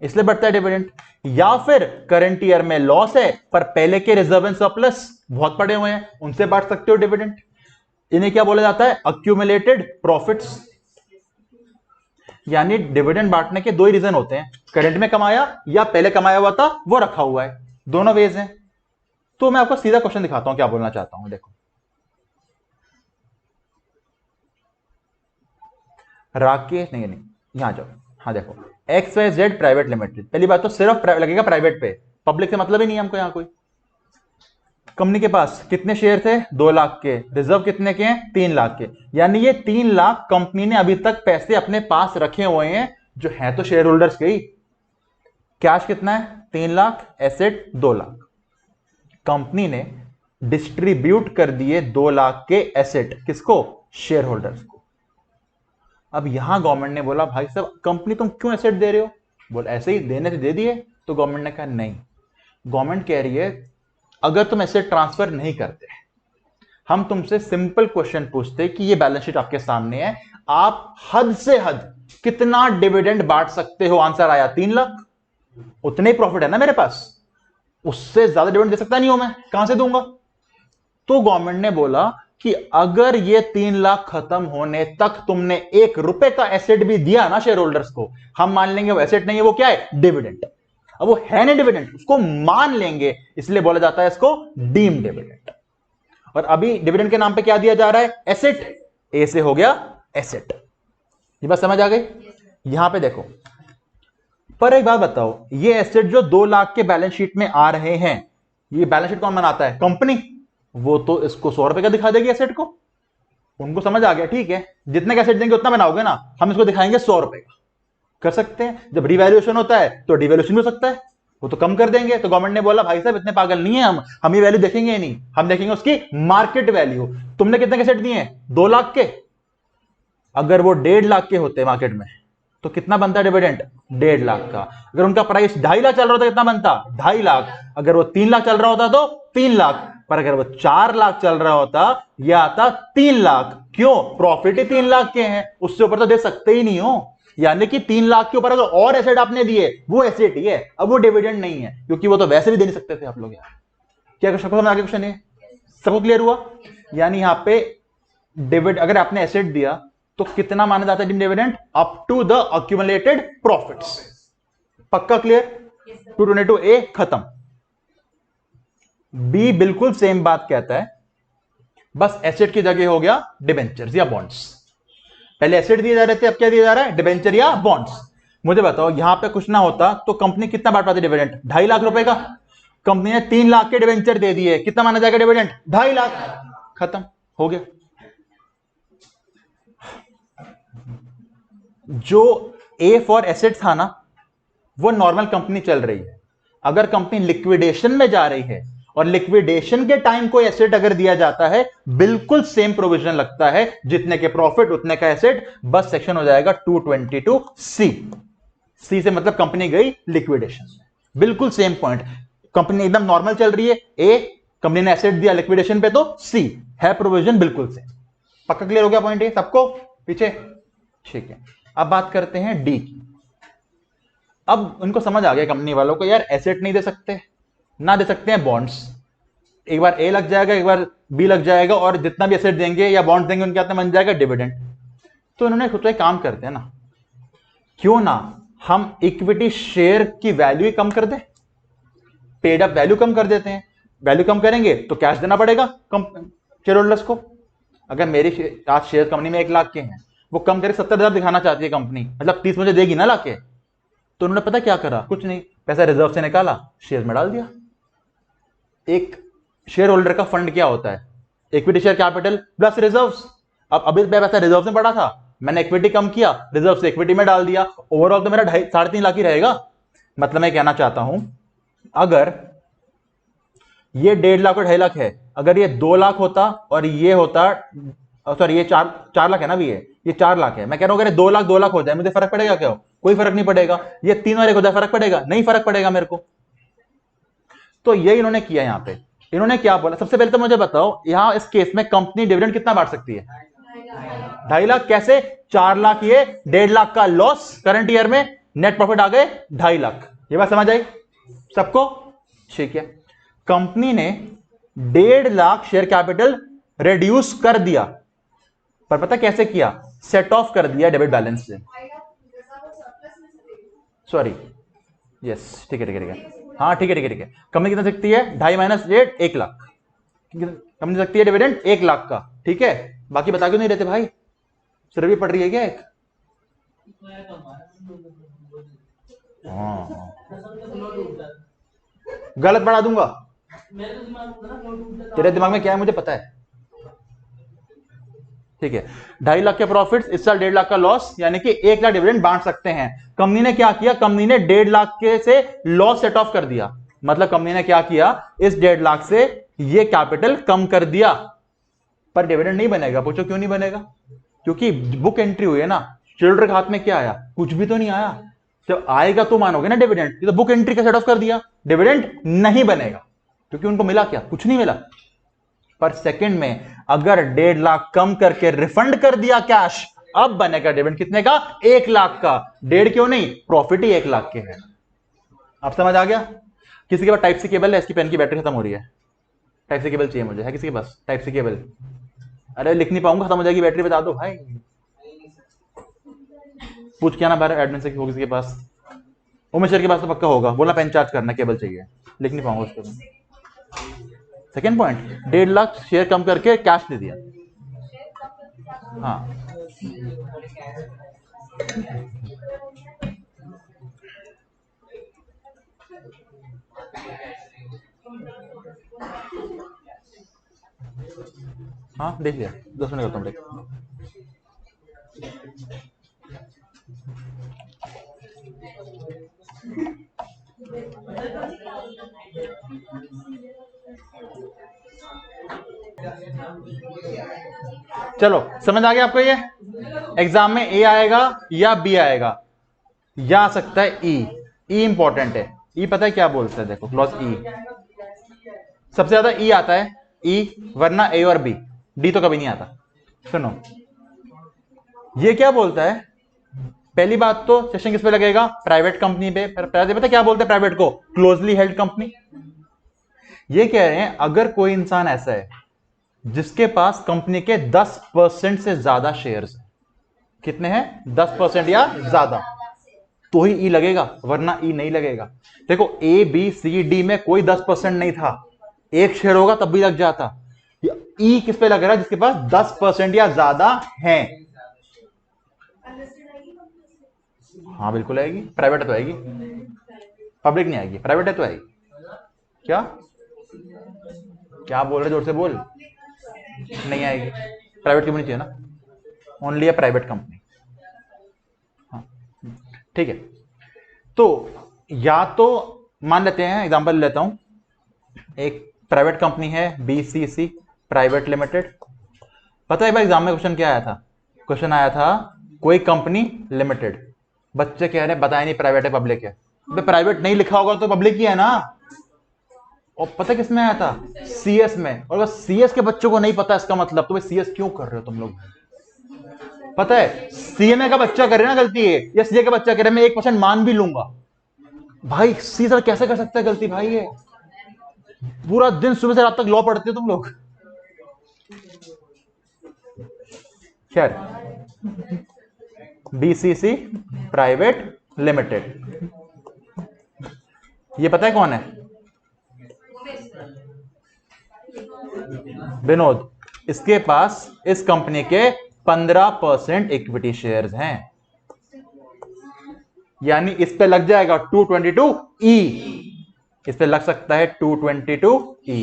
इसलिए बढ़ता है डिविडेंड। या फिर करंट ईयर में लॉस है, पर पहले के रिजर्व एंड सरप्लस बहुत पड़े हुए हैं, उनसे बांट सकते हो डिविडेंड। इन्हें क्या बोला जाता है? Accumulated profits. यानी डिविडेंड बांटने के दो ही रीजन होते हैं, करंट में कमाया या पहले कमाया हुआ था वो रखा हुआ है, दोनों वेज हैं। तो मैं आपको सीधा क्वेश्चन दिखाता हूं क्या बोलना चाहता हूं। देखो, राकेश नहीं यहां जाओ, हाँ देखो, XYZ प्राइवेट लिमिटेड, पहली बात तो सिर्फ लगेगा प्राइवेट पे, पब्लिक से मतलब ही नहीं है हमको। यहां कोई कंपनी के पास कितने शेयर थे? 2 लाख के। रिजर्व कितने के हैं? 3 लाख के। यानी ये 3 लाख कंपनी ने अभी तक पैसे अपने पास रखे हुए हैं, जो है तो शेयर होल्डर्स के ही। कैश कितना है? 3 लाख, एसेट 2 लाख। कंपनी ने डिस्ट्रीब्यूट कर दिए 2 लाख के एसेट, किसको? शेयर होल्डर्स को। अब यहां गवर्नमेंट ने बोला भाई साहब कंपनी तुम क्यों एसेट दे रहे हो? बोल ऐसे ही देने से दे दिए। तो गवर्नमेंट ने कहा नहीं, गवर्नमेंट कह रही है अगर तुम एसेट ट्रांसफर नहीं करते, हम तुमसे सिंपल क्वेश्चन पूछते कि ये बैलेंस शीट आपके सामने है, आप हद से हद कितना डिविडेंड बांट सकते हो? आंसर आया 3 लाख। उतने ही प्रॉफिट है ना मेरे पास, उससे ज्यादा डिविडेंड दे सकता नहीं हूं मैं, कहां से दूंगा? तो गवर्नमेंट ने बोला कि अगर ये 3 लाख खत्म होने तक तुमने 1 रुपए का एसेट भी दिया ना शेयर होल्डर्स को, हम मान लेंगे वो एसेट नहीं है, वो क्या है? डिविडेंड। अब वो है नहीं डिविडेंड, उसको मान लेंगे, इसलिए बोला जाता है इसको डीम डिविडेंड। और अभी डिविडेंड के नाम पे क्या दिया जा रहा है? एसेट। ए से हो गया एसेट। ये बात समझ आ गई? यहां पे देखो, पर एक बात बताओ, ये एसेट जो 2 लाख के बैलेंस शीट में आ रहे हैं, ये बैलेंस शीट कौन बनाता है? कंपनी। वो तो इसको 100 रुपए का दिखा देगी एसेट को, उनको समझ आ गया, ठीक है जितने का एसेट देंगे उतना बनाओगे ना, हम इसको दिखाएंगे 100 रुपए का। कर सकते हैं, जब रिवैल्यूएशन होता है तो डिवैल्यूएशन भी हो सकता है, वो तो कम कर देंगे। तो गवर्नमेंट ने बोला भाई साहब इतने पागल नहीं है हम ये वैल्यू देखेंगे नहीं, हम देखेंगे उसकी मार्केट वैल्यू। तुमने कितने के सेट दिए? 2 लाख के। अगर वो 1.5 लाख के होते मार्केट में तो कितना बनता है डिविडेंड? 1.5 लाख का। अगर उनका प्राइस 2.5 लाख चल रहा होता कितना बनता? 2.5 लाख। अगर वो 3 लाख चल रहा होता तो 3 लाख। पर अगर वो 4 लाख चल रहा होता यह आता 3 लाख। क्यों? प्रॉफिट ही 3 लाख के हैं, उससे ऊपर तो दे सकते ही नहीं हो। यानी कि 3 लाख के ऊपर अगर और एसेट आपने दिए वो एसेट ही है, अब वो डिविडेंड नहीं है, क्योंकि वो तो वैसे भी दे नहीं सकते थे आप लोग। यार क्या समझ आगे क्वेश्चन है? सबको क्लियर हुआ? यानी यहां पे डिविडेंड अगर आपने एसेट दिया तो कितना माना जाता है dividend? Up to the accumulated profits. पक्का क्लियर? 222 ए खत्म। बी बिल्कुल सेम बात कहता है, बस एसेट की जगह हो गया डिबेंचर्स या बॉन्ड्स। पहले एसेट दिए जा रहे थे, अब क्या दिया जा रहा है? डिबेंचर या बॉन्ड्स। मुझे बताओ यहां पे कुछ ना होता तो कंपनी कितना बांट पाती डिविडेंड? 2.5 लाख रुपए का। कंपनी ने 3 लाख के डिबेंचर दे दिए, कितना माना जाएगा डिविडेंड? 2.5 लाख। खत्म हो गया। जो ए फॉर एसेट था ना वो नॉर्मल कंपनी चल रही है। अगर कंपनी लिक्विडेशन में जा रही है और लिक्विडेशन के टाइम कोई एसेट अगर दिया जाता है, बिल्कुल सेम प्रोविजन लगता है, जितने के प्रॉफिट उतने का एसेट, बस सेक्शन हो जाएगा 222 सी। सी से मतलब कंपनी गई लिक्विडेशन में, बिल्कुल सेम पॉइंट। कंपनी एकदम नॉर्मल चल रही है, ए, कंपनी ने एसेट दिया लिक्विडेशन पे, तो सी है प्रोविजन बिल्कुल सेम। पक्का क्लियर हो गया पॉइंट ए सबको पीछे? ठीक है, अब बात करते हैं डी की। अब उनको समझ आ गया कंपनी वालों को, यार एसेट नहीं दे सकते, ना दे सकते हैं बॉन्ड्स। एक बार ए लग जाएगा, एक बार बी लग जाएगा, और जितना भी एसेट देंगे या बॉन्ड देंगे उनके हाथ में बन जाएगा डिविडेंड। तो इन्होंने सोचा एक काम करते हैं ना, क्यों ना हम इक्विटी शेयर की वैल्यू ही कम कर दें, पेड अप वैल्यू कम कर देते हैं। वैल्यू कम करेंगे तो कैश देना पड़ेगा शेयर होल्डर्स को। अगर मेरी आज शेयर कंपनी में 1 लाख के हैं, वो कम करके 70,000 दिखाना चाहती है कंपनी, मतलब 30 मुझे देगी ना लाके, तो उन्होंने पता क्या करा, कुछ नहीं, पैसा रिजर्व से निकाला, शेयर में डाल दिया। एक शेयर होल्डर का फंड क्या होता है? Equity share capital plus reserves. अब अभी पैसा रिजर्व में पड़ा था, मैंने इक्विटी कम किया, रिजर्व से इक्विटी में डाल दिया, ओवरऑल तो मेरा 3.5 लाख ही रहेगा। मतलब मैं कहना चाहता हूं, अगर ये 1.5 लाख और 2.5 लाख है, अगर ये 2 लाख होता और ये होता, सॉरी ये 4 लाख है ना, भी ये 4 लाख है, मैं कह रहा हूं अगर 2 लाख हो जाए, मुझे फर्क पड़ेगा क्या? कोई फर्क नहीं पड़ेगा। ये 3 और 1 हो जाए, फर्क पड़ेगा? नहीं फर्क पड़ेगा मेरे को। तो ये इन्होंने किया। यहां पे इन्होंने क्या बोला, सबसे पहले तो मुझे बताओ, यहां इस केस में कंपनी डिविडेंड कितना बांट सकती है? 2.5 लाख। कैसे? 4 लाख ये, 1.5 लाख का लॉस करंट ईयर में, नेट प्रॉफिट आ गए 2.5 लाख। ये बात समझ आई सबको? ठीक है, कंपनी ने 1.5 लाख शेयर कैपिटल रिड्यूस कर दिया, पर पता कैसे किया? सेट ऑफ कर दिया डेबिट बैलेंस से। सॉरी, यस, ठीक है ठीक है ठीक है, हाँ ठीक है ठीक है ठीक है। कंपनी कितना सकती है? 2.5 माइनस 1.5, 1 लाख। कंपनी सकती है डिविडेंड 1 लाख का, ठीक है। बाकी बता क्यों नहीं रहते भाई? सिर्फ भी पड़ रही है क्या एक? हाँ, गलत बढ़ा दूंगा, तेरे दिमाग में क्या है मुझे पता है। ठीक है, 2.5 लाख के प्रॉफिट्स, इस साल 1.5 लाख का लॉस, यानी कि 1 लाख डिविडेंड बांट सकते हैं। कंपनी ने क्या किया? कंपनी ने 1.5 लाख के से लॉस सेट ऑफ कर दिया। मतलब कंपनी ने क्या किया? इस 1.5 लाख से ये कैपिटल कम कर दिया, पर डिविडेंड नहीं बनेगा। पूछो क्यों नहीं बनेगा? क्योंकि बुक एंट्री हुई है ना, शेयरहोल्डर के हाथ में क्या आया? कुछ भी तो नहीं आया। जब आएगा तो मानोगे ना डिविडेंड। ये तो बुक एंट्री का सेट ऑफ कर दिया, डिविडेंड नहीं बनेगा, क्योंकि उनको मिला क्या? कुछ नहीं मिला। पर सेकंड में अगर 1.5 लाख कम करके रिफंड कर दिया कैश, अब बनेगा डिविडेंड कितने का? 1 लाख का। 1.5 क्यों नहीं, प्रॉफिट ही 1 लाख के है। अब समझ आ गया? किसी के पास टाइप सी केबल है? इसकी पेन की बैटरी खत्म हो रही है, टाइप सी केबल चाहिए मुझे, है किसी के पास टाइप सी केबल? अरे लिख नहीं पाऊंगा, खत्म हो जाएगी बैटरी, बता दो भाई। पूछ के आना बाहर एडमिन से हो किसी के पास। उमेशर के पास तो पक्का होगा, बोलना पेन चार्ज करना, केबल चाहिए, लिख नहीं पाऊंगा उसको। सेकेंड पॉइंट, 1.5 लाख शेयर कम करके कैश दे दिया। हाँ, हाँ देख लिया, 10 मिनट करता हूँ ब्रेक। चलो समझ आ गया आपको? ये एग्जाम में ए आएगा या बी आएगा, या आ सकता है ई। ई इंपॉर्टेंट है। ई पता है क्या बोलते हैं? देखो क्लॉज ई, सबसे ज्यादा ई आता है ई, वरना ए और बी, डी तो कभी नहीं आता। सुनो, ये क्या बोलता है? पहली बात तो सेशन किस पे लगेगा? प्राइवेट कंपनी पे। पता क्या बोलते हैं प्राइवेट को? Closely held company. ये कह रहे हैं अगर कोई इंसान ऐसा है जिसके पास कंपनी के 10% से ज्यादा शेयर्स, कितने हैं? 10% या ज्यादा, तो ही ई लगेगा, वरना ई नहीं लगेगा। देखो ए बी सी डी में कोई 10% नहीं था, एक शेयर होगा तब भी लग जाता। ई किस पे लग रहा है? जिसके पास 10% या ज्यादा है। हाँ बिल्कुल आएगी, प्राइवेट है तो आएगी, पब्लिक नहीं आएगी, प्राइवेट है तो आएगी। क्या क्या बोल रहे? जोर से बोल। नहीं आएगी, प्राइवेट कंपनी चाहिए ना, ओनली है प्राइवेट कंपनी। हाँ ठीक है, तो या तो मान लेते हैं, एग्जांपल लेता हूं, एक प्राइवेट कंपनी है बीसीसी प्राइवेट लिमिटेड। पता है भाई एग्जाम में क्वेश्चन क्या आया था? क्वेश्चन आया था कोई कंपनी लिमिटेड। बच्चे कह रहे हैं बताए नहीं प्राइवेट है पब्लिक है। प्राइवेट नहीं लिखा होगा तो पब्लिक ही है ना। और पता किस में आया था? सीएस में। और बस सीएस के बच्चों को नहीं पता इसका मतलब, तो भाई सीएस क्यों कर रहे हो तुम लोग? पता है सीएमए का बच्चा करे ना गलती है, या सीए का बच्चा करे, मैं 1% मान भी लूंगा। भाई सी सर कैसे कर सकता है गलती भाई? ये पूरा दिन सुबह से रात तक लॉ पढ़ते हो तुम लोग। खैर, बीसीसी प्राइवेट लिमिटेड, ये पता है कौन है? विनोद। इसके पास इस कंपनी के 15% इक्विटी शेयर्स हैं, यानी इस पे लग जाएगा 222E। इस पे लग सकता है 222E।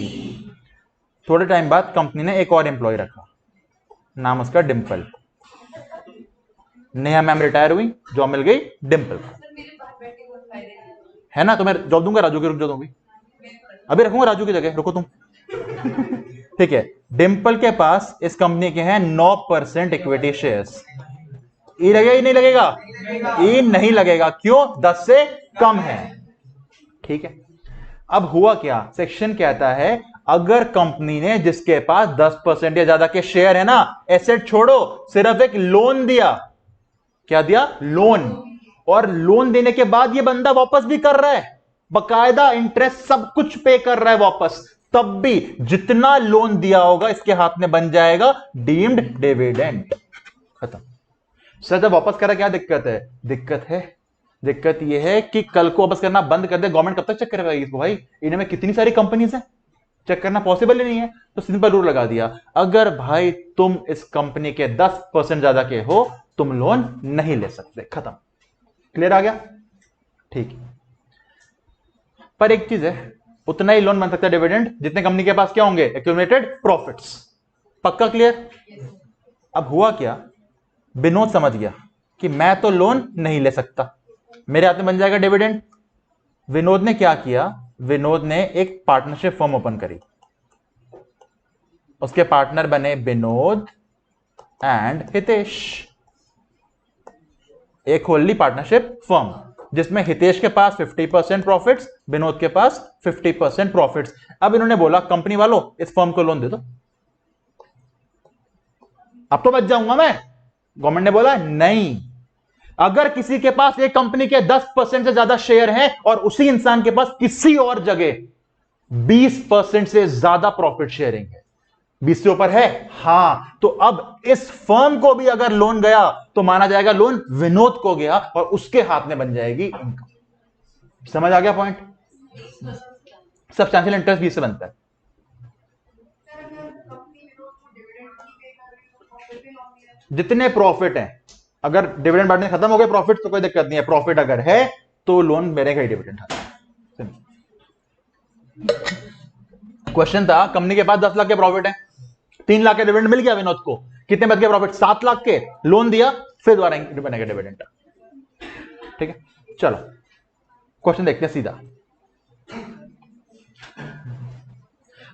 थोड़े टाइम बाद कंपनी ने एक और एम्प्लॉय रखा, नाम उसका डिंपल। नेहा मैम रिटायर हुई, जॉब मिल गई डिंपल, है ना? तो मैं जॉब दूंगा राजू की, रुक जाओ तुम भी, अभी रखूंगा राजू की जगह, रुको तुम। ठीक है, डिंपल के पास इस कंपनी के हैं 9% इक्विटी शेयर्स। ई लगेगा? ई नहीं लगेगा? ई नहीं लगेगा, क्यों? 10 से कम है। ठीक है, अब हुआ क्या? सेक्शन कहता है अगर कंपनी ने जिसके पास 10% या ज्यादा के शेयर है ना, एसेट छोड़ो, सिर्फ एक लोन दिया। क्या दिया? लोन। और लोन देने के बाद ये बंदा वापस भी कर रहा है, बकायदा इंटरेस्ट सब कुछ पे कर रहा है वापस, तब भी जितना लोन दिया होगा इसके हाथ में बन जाएगा डीम्ड डिविडेंड। खत्म। सर जब वापस करा क्या दिक्कत है? दिक्कत यह है कि कल को वापस करना बंद कर दे, गवर्नमेंट कब तक चेक करेगा इसको? भाई इनमें कितनी सारी कंपनीज हैं, चेक करना पॉसिबल ही नहीं है। तो सिंपल रूल लगा दिया, अगर भाई तुम इस कंपनी के 10% ज्यादा के हो, तुम लोन नहीं ले सकते। खत्म। क्लियर आ गया? ठीक। पर एक चीज है, उतना ही लोन बन सकता है डिविडेंड जितने कंपनी के पास क्या होंगे? Accumulated profits. पक्का? क्लियर? अब हुआ क्या, विनोद समझ गया कि मैं तो लोन नहीं ले सकता, मेरे हाथ में बन जाएगा डिविडेंड। विनोद ने क्या किया? विनोद ने एक पार्टनरशिप फर्म ओपन करी, उसके पार्टनर बने विनोद एंड हितेश। एक खोल ली पार्टनरशिप फर्म जिसमें हितेश के पास 50% प्रॉफिट्स, विनोद के पास 50% प्रॉफिट्स। अब इन्होंने बोला कंपनी वालों इस फर्म को लोन दे दो, अब तो बच जाऊंगा मैं। गवर्नमेंट ने बोला नहीं, अगर किसी के पास एक कंपनी के 10% से ज्यादा शेयर हैं और उसी इंसान के पास किसी और जगह 20% से ज्यादा प्रॉफिट शेयरिंग है, 20 से ऊपर है, हां, तो अब इस फर्म को भी अगर लोन गया तो माना जाएगा लोन विनोद को गया और उसके हाथ में बन जाएगी इनकम। समझ आ गया पॉइंट? सब्सटैंशियल इंटरेस्ट 20 से बनता है। जितने प्रॉफिट हैं, अगर डिविडेंड बांटने खत्म हो गए प्रॉफिट तो कोई दिक्कत नहीं है, प्रॉफिट अगर है तो लोन मेरेगा ही डिविडेंड। क्वेश्चन था कंपनी के पास 10 लाख के प्रॉफिट है, 3 लाख के डिविडेंड मिल गया विनोद को, कितने बच गए प्रॉफिट? 7 लाख के, लोन दिया, फिर दोबारा बनेगा डिविडेंड। ठीक है, चलो क्वेश्चन देखते हैं सीधा।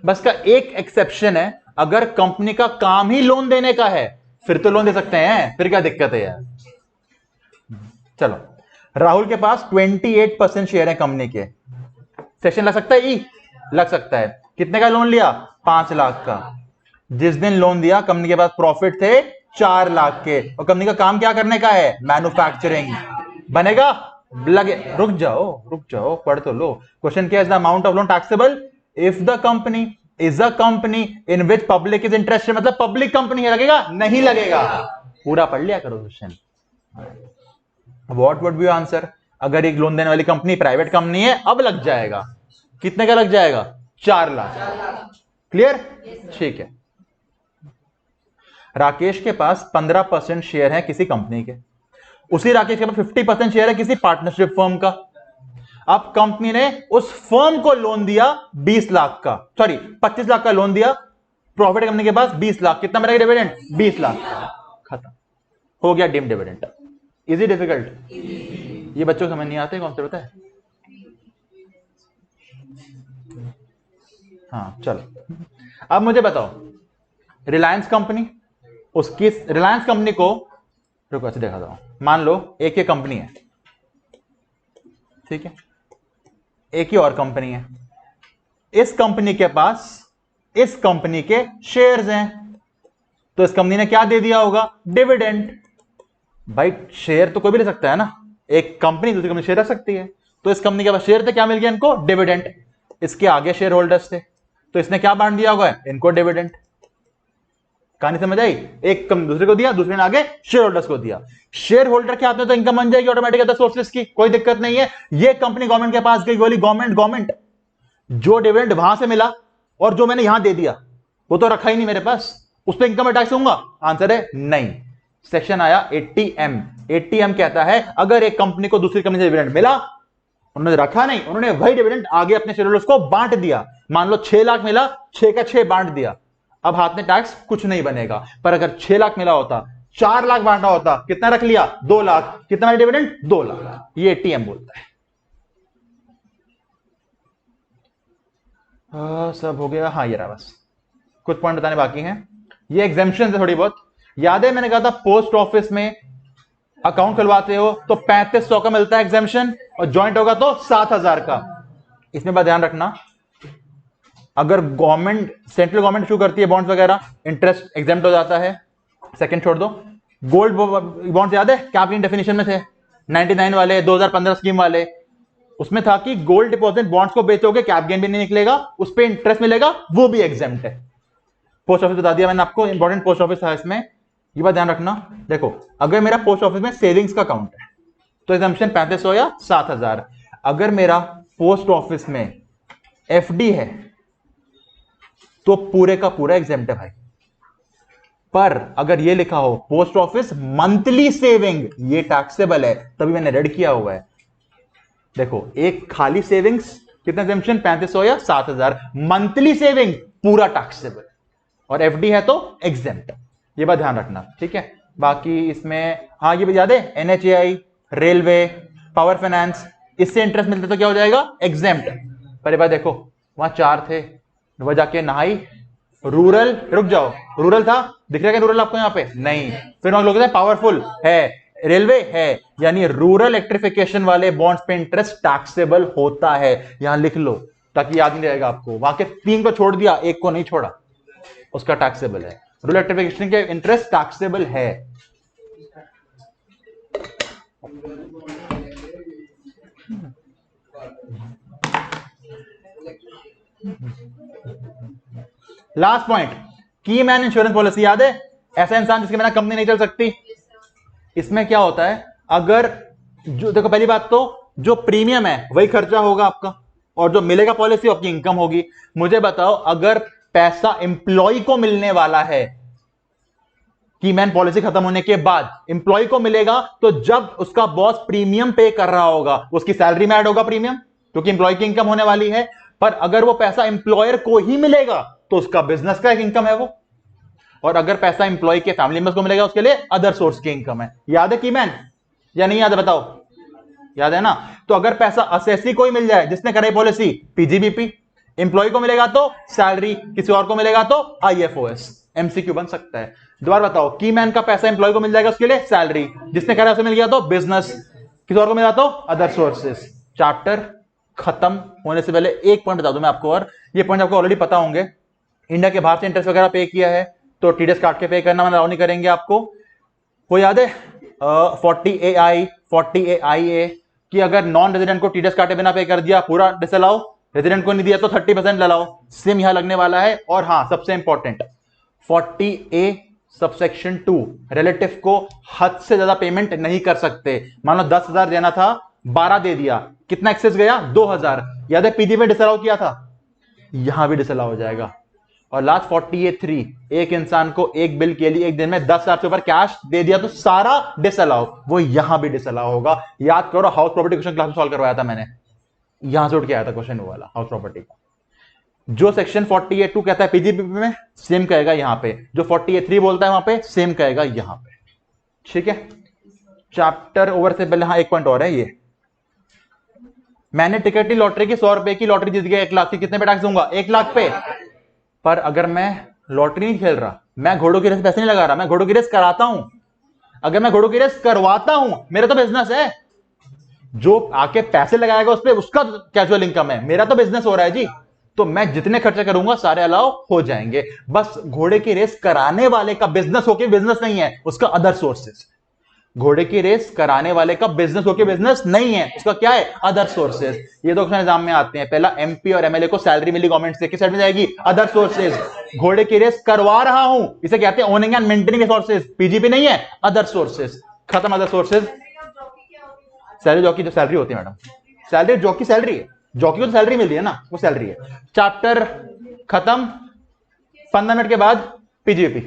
बस का एक एक्सेप्शन है, अगर कंपनी का काम ही लोन देने का है फिर तो लोन दे सकते हैं, फिर क्या दिक्कत है यार? चलो, राहुल के पास 28% शेयर है कंपनी के, सेक्शन लग सकता है? ई लग सकता है। कितने का लोन लिया? 5 लाख का। जिस दिन लोन दिया कंपनी के पास प्रॉफिट थे 4 लाख के, और कंपनी का काम क्या करने का है? मैन्युफैक्चरिंग। बनेगा? लगे। रुक जाओ, पढ़ तो लो। क्वेश्चन क्या है? Is the amount of loan taxable if the company is a company in which public is interested. मतलब पब्लिक कंपनी है, लगेगा? नहीं लगेगा। पूरा पढ़ लिया करो question. What would be answer? अगर एक लोन देने वाली कंपनी प्राइवेट कंपनी है, अब लग जाएगा। कितने का लग जाएगा? 4 लाख। क्लियर? ठीक है। राकेश के पास 15% शेयर है किसी कंपनी के, उसी राकेश के पास 50% शेयर है किसी पार्टनरशिप फर्म का। अब कंपनी ने उस फर्म को लोन दिया 20 लाख का, सॉरी 25 लाख का लोन दिया, प्रॉफिट कंपनी के पास 20 लाख, कितना बनेगा डिविडेंड? 20 लाख। खत्म हो गया डीम्ड डिविडेंड। Easy difficult? ये बच्चों को समझ नहीं आते कौन से, पता है? हाँ चलो, अब मुझे बताओ रिलायंस कंपनी, उसकी रिलायंस कंपनी को, रुको ऐसे देखा था, मान लो एक ये कंपनी है, ठीक है, एक ही और कंपनी है, इस कंपनी के पास इस कंपनी के शेयर्स हैं, तो इस कंपनी ने क्या दे दिया होगा? डिविडेंड। भाई शेयर तो कोई भी ले सकता है ना, एक कंपनी दूसरी कंपनी शेयर रख सकती है, तो इस कंपनी के पास शेयर थे, क्या मिल गया इनको? डिविडेंड। इसके आगे शेयर होल्डर्स थे, तो इसने क्या बांट दिया होगा? इनको डिविडेंड। कहानी समझ आई? एक कंपनी दूसरे को दिया, दूसरे ने आगे शेयर होल्डर्स को दिया। शेयर होल्डर के हाथ में तो इनकम बन जाएगी ऑटोमेटिक अदर सोर्सेस की, कोई दिक्कत नहीं है। ये कंपनी गवर्नमेंट के पास गई, बोली गवर्नमेंट जो डिविडेंड वहां से मिला और जो मैंने यहां दे दिया वो तो रखा ही नहीं मेरे पास, उस पर इनकम टैक्स दूंगा? आंसर है नहीं। सेक्शन आया 80M। 80M कहता है अगर एक कंपनी को दूसरी कंपनी से डिविडेंड मिला, उन्होंने रखा नहीं, उन्होंने वही डिविडेंड आगे अपने शेयर होल्डर्स को बांट दिया, मान लो 6 लाख मिला, 6 का 6 बांट दिया, अब हाथ में टैक्स कुछ नहीं बनेगा। पर अगर 6 लाख मिला होता, 4 लाख बांटा होता, कितना रख लिया? 2 लाख, कितना डिविडेंड? 2 लाख। ये 80M बोलता है। सब हो गया? हाँ ये रहा, बस कुछ पॉइंट बताने बाकी हैं। ये एग्जेम्पशन है थोड़ी बहुत, याद है मैंने कहा था पोस्ट ऑफिस में अकाउंट खुलवाते हो तो 3500 का मिलता है एग्जेम्पशन, और ज्वाइंट होगा तो 7000 का। इसमें बात ध्यान रखना, अगर गवर्नमेंट, सेंट्रल गवर्नमेंट इशू करती है बॉन्ड्स वगैरह, इंटरेस्ट एग्जेम्प्ट हो जाता है। सेकंड छोड़ दो, गोल्ड बॉन्ड्स याद है क्या अपनी डेफिनेशन में थे? 99 वाले, 2015 स्कीम वाले, उसमें था कि गोल्ड डिपॉजिट बॉन्ड्स को बेचोगे, कैप गेन भी नहीं निकलेगा, उस पर इंटरेस्ट मिलेगा, वो भी एग्जेम्प्ट है। पोस्ट ऑफिस बता दिया मैंने आपको, इंपॉर्टेंट पोस्ट ऑफिस था इसमें, ये बात ध्यान रखना। देखो अगर मेरा पोस्ट ऑफिस में सेविंग्स का अकाउंट है तो एग्जम्पशन 3500 या 7000। अगर मेरा पोस्ट ऑफिस में एफडी है तो पूरे का पूरा एग्जेम्प्ट है भाई। पर अगर ये लिखा हो पोस्ट ऑफिस मंथली सेविंग, ये टैक्सेबल है, तभी मैंने रेड किया हुआ है। देखो एक खाली सेविंग्स कितना एग्जेम्पशन? 3500 या 7000। मंथली सेविंग पूरा टैक्सेबल, और एफडी है तो एग्जेम्प्ट। ये बात ध्यान रखना, ठीक है। बाकी इसमें हाँ ये भी याद है, एनएचएआई, रेलवे, पावर फाइनेंस, इससे इंटरेस्ट मिलता तो क्या हो जाएगा? एग्जेम्प्ट। पर ये बात देखो, वहां 4 थे, वह जाके नहाई। रूरल, रुक जाओ, रूरल था, दिख रहा है रूरल आपको यहाँ पे? नहीं। फिर वहां लोग पावरफुल है, रेलवे है, यानी रूरल इलेक्ट्रिफिकेशन वाले बॉन्ड्स पे इंटरेस्ट टैक्सेबल होता है। यहां लिख लो ताकि याद नहीं रहेगा आपको। वहां के 3 को छोड़ दिया, एक को नहीं छोड़ा, उसका टैक्सेबल है। रूरल इलेक्ट्रिफिकेशन के इंटरेस्ट टैक्सेबल है। लास्ट पॉइंट, की मैन इंश्योरेंस पॉलिसी याद है? ऐसा इंसान जिसके बिना कंपनी नहीं चल सकती। इसमें क्या होता है, अगर जो देखो पहली बात तो जो प्रीमियम है वही खर्चा होगा आपका, और जो मिलेगा पॉलिसी आपकी इनकम होगी। मुझे बताओ अगर पैसा एम्प्लॉय को मिलने वाला है, की मैन पॉलिसी खत्म होने के बाद एम्प्लॉय को मिलेगा, तो जब उसका बॉस प्रीमियम पे कर रहा होगा उसकी सैलरी में ऐड होगा प्रीमियम, क्योंकि एम्प्लॉय की इनकम होने वाली है। पर अगर वो पैसा एम्प्लॉयर को ही मिलेगा तो उसका बिजनेस का एक इनकम है वो, और अगर पैसा एम्प्लॉय के फैमिली मेंबर्स को मिलेगा उसके लिए अदर सोर्स की इनकम है। याद है की मैन या नहीं याद है? बताओ, याद है ना? तो अगर पैसा असेसी को ही मिल जाए जिसने कराई पॉलिसी, पीजीबीपी, एम्प्लॉय को मिलेगा तो सैलरी, किसी और को मिलेगा तो आईएफओएस। एमसीक्यू बन सकता है। दोबारा बताओ, की मैन का पैसा एम्प्लॉय को मिल जाएगा उसके लिए सैलरी, जिसने करा उसे मिल गया तो बिजनेस, किसी और को मिला तो अदर सोर्सेस। चैप्टर खत्म होने से पहले एक पॉइंट बता दूं मैं आपको, और ये पॉइंट आपको ऑलरेडी पता होंगे। इंडिया के बाहर से इंटरेस्ट वगैरह पे किया है तो टीडीएस काट के पे करना अलाउ नहीं करेंगे आपको। वो याद है 40AI 40AIA कि अगर नॉन रेजिडेंट को टीडीएस काटे बिना पे कर दिया पूरा डिसअलाउ, रेजिडेंट को नहीं दिया तो 30% अलाउ। सेम यहां लगने वाला है। और हाँ सबसे इंपॉर्टेंट 40A सबसेक्शन 2, रिलेटिव को हद से ज्यादा पेमेंट नहीं कर सकते। मान लो 10,000 देना था, 12 दे दिया, कितना एक्सेस गया? 2,000। याद है पीजी में डिसअलाउ किया था, यहां भी डिसअलाउ हो जाएगा। और लास्ट 40A3, एक इंसान को एक बिल के लिए एक दिन में 10,000 से ऊपर कैश दे दिया तो सारा डिसअलाउ, वो यहां भी डिसअलाउ होगा। याद करो हाउस प्रॉपर्टी क्वेश्चन क्लास में सॉल्व करवाया था मैंने, यहां से उठ के आया था क्वेश्चन वो वाला हाउस प्रॉपर्टी का। जो सेक्शन 40A2 कहता है पीजीपी में, सेम कहेगा यहां पे। जो 40A3 बोलता है वहां पे, सेम कहेगा यहां पे। ठीक है, चैप्टर ओवर से पहले हाँ एक पॉइंट और है, ये मैंने टिकट ली लॉटरी की, 100 रुपए की लॉटरी जीत गया 1 लाख की, कितने पे टैक्स दूंगा? 1 लाख पे। पर अगर मैं लॉटरी नहीं खेल रहा, मैं घोड़ों की रेस पैसे नहीं लगा रहा, मैं घोड़ों की रेस कराता हूं, अगर मैं घोड़ों की रेस करवाता हूं, मेरा तो बिजनेस है। जो आके पैसे लगाएगा उस पर उसका कैजुअल इनकम है, मेरा तो बिजनेस हो रहा है जी। तो मैं जितने खर्चे करूंगा सारे अलाउ हो जाएंगे। बस घोड़े की रेस कराने वाले का बिजनेस होके बिजनेस नहीं है, उसका अदर सोर्सेस। घोड़े की रेस कराने वाले का बिजनेस होके बिजनेस नहीं है, उसका क्या है? Other sources. ये दो एग्जाम में आते हैं। पहला, एमपी और एमएलए को सैलरी मिली गवर्नमेंट से, किस साइड में जाएगी? Other sources. घोड़े की रेस करवा रहा हूं, इसे कहते हैं owning and maintaining sources. PGP नहीं है, अदर सोर्सेज। खत्म अदर सोर्सेज। सैलरी जॉकी जो सैलरी होती है मैडम, सैलरी जॉकी सैलरी है, जॉकी को तो सैलरी मिल रही है ना, वो सैलरी है। चैप्टर खत्म। 15 मिनट के बाद पीजीपी।